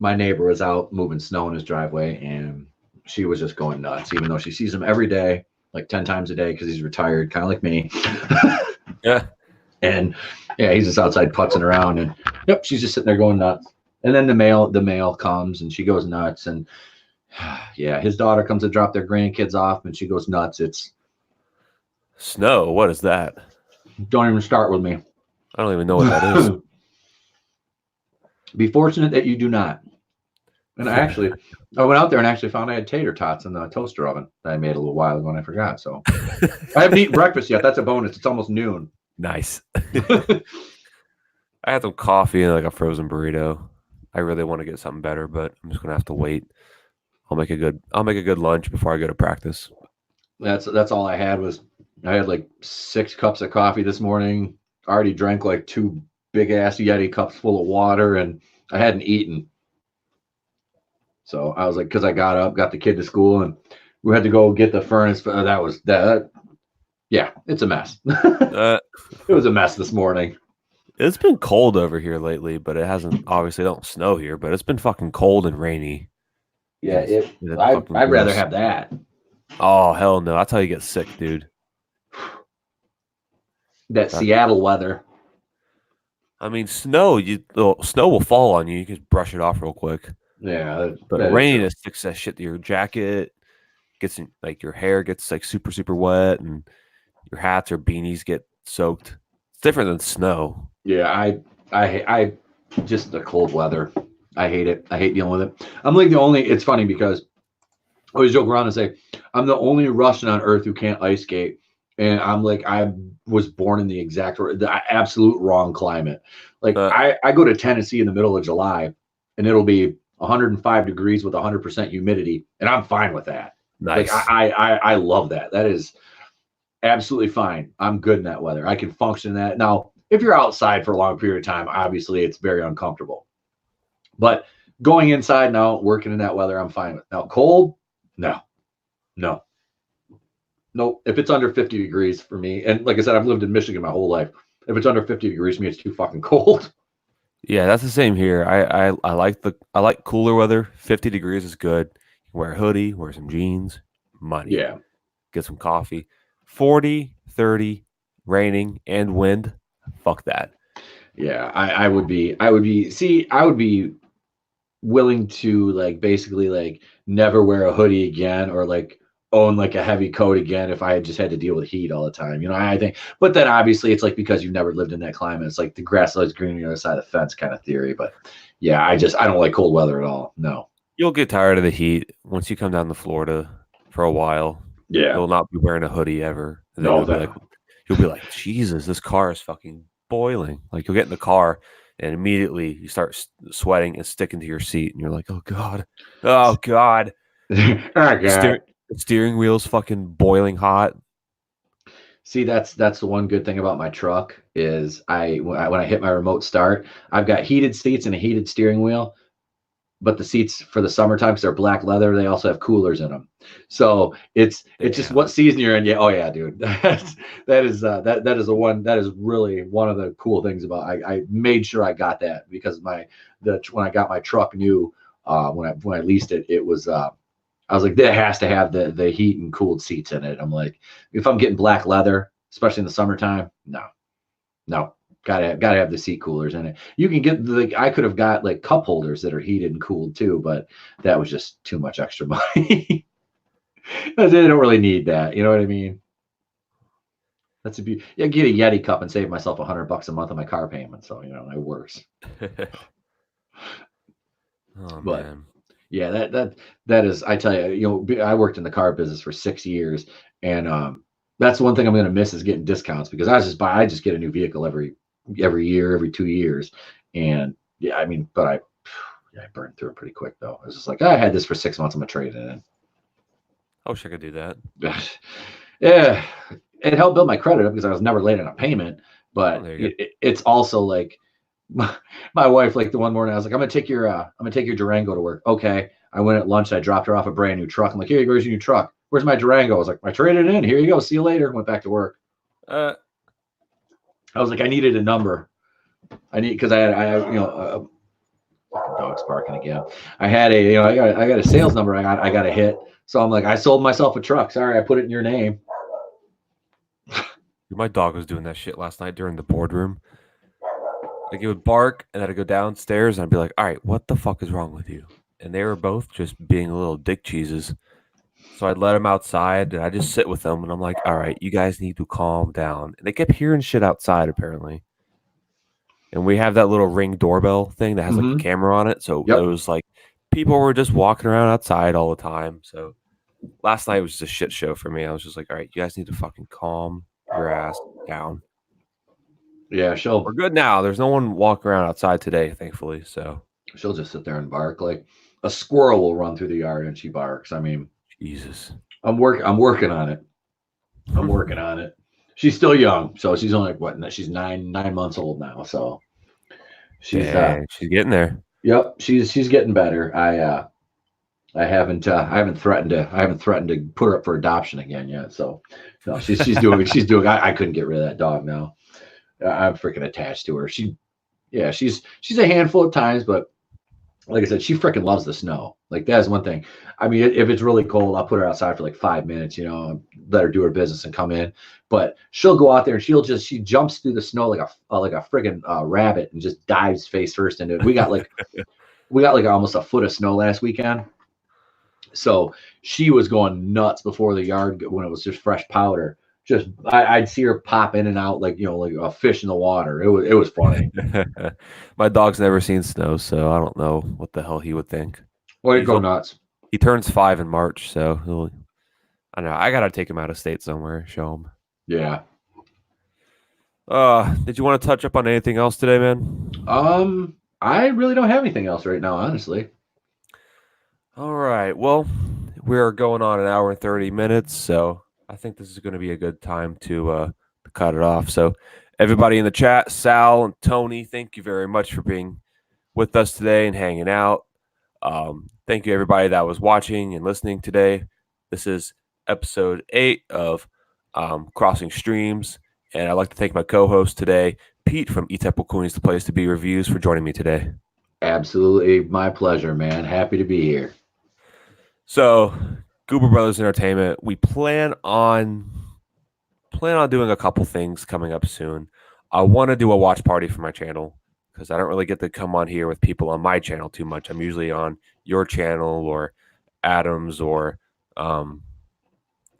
My neighbor was out moving snow in his driveway, and she was just going nuts, even though she sees him every day, like 10 times a day, because he's retired, kind of like me. Yeah. And yeah, he's just outside putzing around, and yep, she's just sitting there going nuts. And then the mail comes, and she goes nuts. And yeah, his daughter comes to drop their grandkids off, and she goes nuts. It's snow. What is that? Don't even start with me. I don't even know what that is. Be fortunate that you do not. And I went out there and actually found I had tater tots in the toaster oven that I made a little while ago, and I forgot. So I haven't eaten breakfast yet. That's a bonus. It's almost noon. Nice. I had some coffee and like a frozen burrito. I really want to get something better, but I'm just gonna have to wait. I'll make a good lunch before I go to practice. That's all I had was I had like 6 cups of coffee this morning. I already drank like 2 big ass Yeti cups full of water, and I hadn't eaten. So I was like, because I got up, got the kid to school, and we had to go get the furnace. That was that. Yeah, it's a mess. It was a mess this morning. It's been cold over here lately, but it hasn't. Obviously, don't snow here, but it's been fucking cold and rainy. Yeah, I'd rather have that. Oh hell no! That's how you get sick, dude. That Seattle weather. I mean, snow will fall on you. You can just brush it off real quick. Yeah, but rain is sticks that shit to your jacket. Gets in, like your hair gets like super super wet, and your hats or beanies get soaked. It's different than snow. Yeah, I just the cold weather. I hate it. I hate dealing with it. I'm like the only. It's funny because I always joke around and say I'm the only Russian on earth who can't ice skate. And I'm like, I was born in the absolute wrong climate. Like I go to Tennessee in the middle of July, and it'll be 105 degrees with 100% humidity, and I'm fine with that. Nice. Like I love that. That is absolutely fine. I'm good in that weather. I can function in that. Now, if you're outside for a long period of time, obviously it's very uncomfortable. But going inside now, working in that weather, I'm fine with. Now, cold, no. Nope. If it's under 50 degrees for me, and like I said, I've lived in Michigan my whole life. If it's under 50 degrees for me, it's too fucking cold. Yeah, that's the same here. I like cooler weather. 50 degrees is good. You can wear a hoodie, wear some jeans, money. Yeah. Get some coffee. 40, 30, raining, and wind, fuck that. Yeah, I would be willing to like basically like never wear a hoodie again or like own like a heavy coat again if I just had to deal with heat all the time. I think, but then obviously it's like because you've never lived in that climate, it's like the grass is always green on the other side of the fence kind of theory. But yeah, I don't like cold weather at all. No. You'll get tired of the heat once you come down to Florida for a while. Yeah. You'll not be wearing a hoodie ever. And then you'll be like, Jesus, this car is fucking boiling. Like you'll get in the car and immediately you start sweating and sticking to your seat, and you're like, oh God. Oh God. Oh, God. The steering wheel's fucking boiling hot. See, that's the one good thing about my truck is when I hit my remote start, I've got heated seats and a heated steering wheel, but the seats for the summertime, because they're black leather, they also have coolers in them. So it's just what season you're in. Yeah, oh yeah, dude. That is really one of the cool things about. I made sure I got that because when I got my truck new, when I leased it, it was. I was like, that has to have the heat and cooled seats in it. I'm like, if I'm getting black leather, especially in the summertime, no, gotta have the seat coolers in it. You can get I could have got like cup holders that are heated and cooled too, but that was just too much extra money. They don't really need that. You know what I mean? That's a beauty. Yeah, get a Yeti cup and save myself $100 a month on my car payment. So it works. Oh But man. yeah, that is. I tell you, I worked in the car business for 6 years, and that's one thing I'm going to miss is getting discounts because I just get a new vehicle every year, every 2 years, and yeah, I mean, but I burned through it pretty quick though. I was just like, I had this for 6 months, I'm gonna trade it in. I wish I could do that. Yeah, it helped build my credit up because I was never late on a payment, but it's also like. My wife, like the one morning, I was like, I'm gonna take your Durango to work. Okay. I went at lunch. I dropped her off a brand new truck. I'm like, here you go, here's your new truck. Where's my Durango? I was like, I traded it in. Here you go. See you later. Went back to work. I was like, I needed a number. Because I dog's barking again. I had I got a sales number. I got a hit. So I'm like, I sold myself a truck. Sorry, I put it in your name. My dog was doing that shit last night during the boardroom. Like it would bark, and then I'd go downstairs, and I'd be like, "All right, what the fuck is wrong with you?" And they were both just being little dick cheeses. So I'd let them outside, and I just sit with them, and I'm like, "All right, you guys need to calm down." And they kept hearing shit outside, apparently. And we have that little Ring doorbell thing that has like a camera on it, so it was like people were just walking around outside all the time. So last night was just a shit show for me. I was just like, "All right, you guys need to fucking calm your ass down." Yeah, we're good now. There's no one walking around outside today, thankfully. So she'll just sit there and bark. Like a squirrel will run through the yard and she barks. I mean, Jesus. I'm working on it. I'm working on it. She's still young, so she's only what? She's 9 months old now. So she's getting there. Yep, she's getting better. I haven't threatened to put her up for adoption again yet. So no, she's doing. I couldn't get rid of that dog now. I'm freaking attached to her. She's a handful at times, but like I said, she freaking loves the snow. Like that's one thing. I mean, if it's really cold, I'll put her outside for like 5 minutes, let her do her business and come in. But she'll go out there and she jumps through the snow like a friggin' rabbit and just dives face first into it. We got like almost a foot of snow last weekend. So she was going nuts before the yard when it was just fresh powder. Just I'd see her pop in and out like a fish in the water. It was funny. My dog's never seen snow, so I don't know what the hell he would think. Well, he'd go nuts. He turns 5 in March, so I don't know. I gotta take him out of state somewhere, show him. Yeah. Did you want to touch up on anything else today, man? I really don't have anything else right now, honestly. All right. Well, we're going on 1 hour and 30 minutes, so I think this is going to be a good time to cut it off. So everybody in the chat, Sal and Tony, thank you very much for being with us today and hanging out. Thank you, everybody that was watching and listening today. This is episode 8 of Crossing Streams, and I'd like to thank my co-host today, Pete from Etepo Queens, the place to be reviews, for joining me today. Absolutely my pleasure, man. Happy to be here. So Goober Brothers Entertainment, we plan on plan on doing a couple things coming up soon. I want to do a watch party for my channel because I don't really get to come on here with people on my channel too much. I'm usually on your channel or Adam's or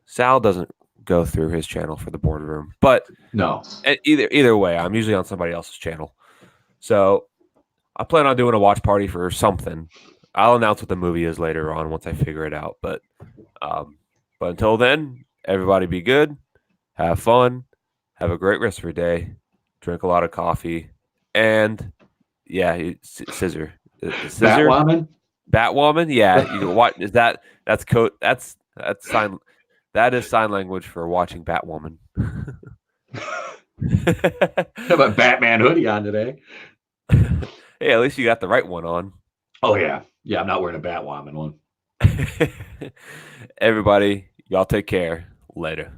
Sal doesn't go through his channel for the boardroom, but No. either way, I'm usually on somebody else's channel. So I plan on doing a watch party for something. I'll announce what the movie is later on once I figure it out. But until then, everybody be good, have fun, have a great rest of your day, drink a lot of coffee, and scissor. Batwoman? Batwoman, yeah. You what is that? That's code. That's sign. That is sign language for watching Batwoman. Have a Batman hoodie on today. Hey, at least you got the right one on. Oh yeah. Yeah, I'm not wearing a Batwoman one. Everybody, y'all take care. Later.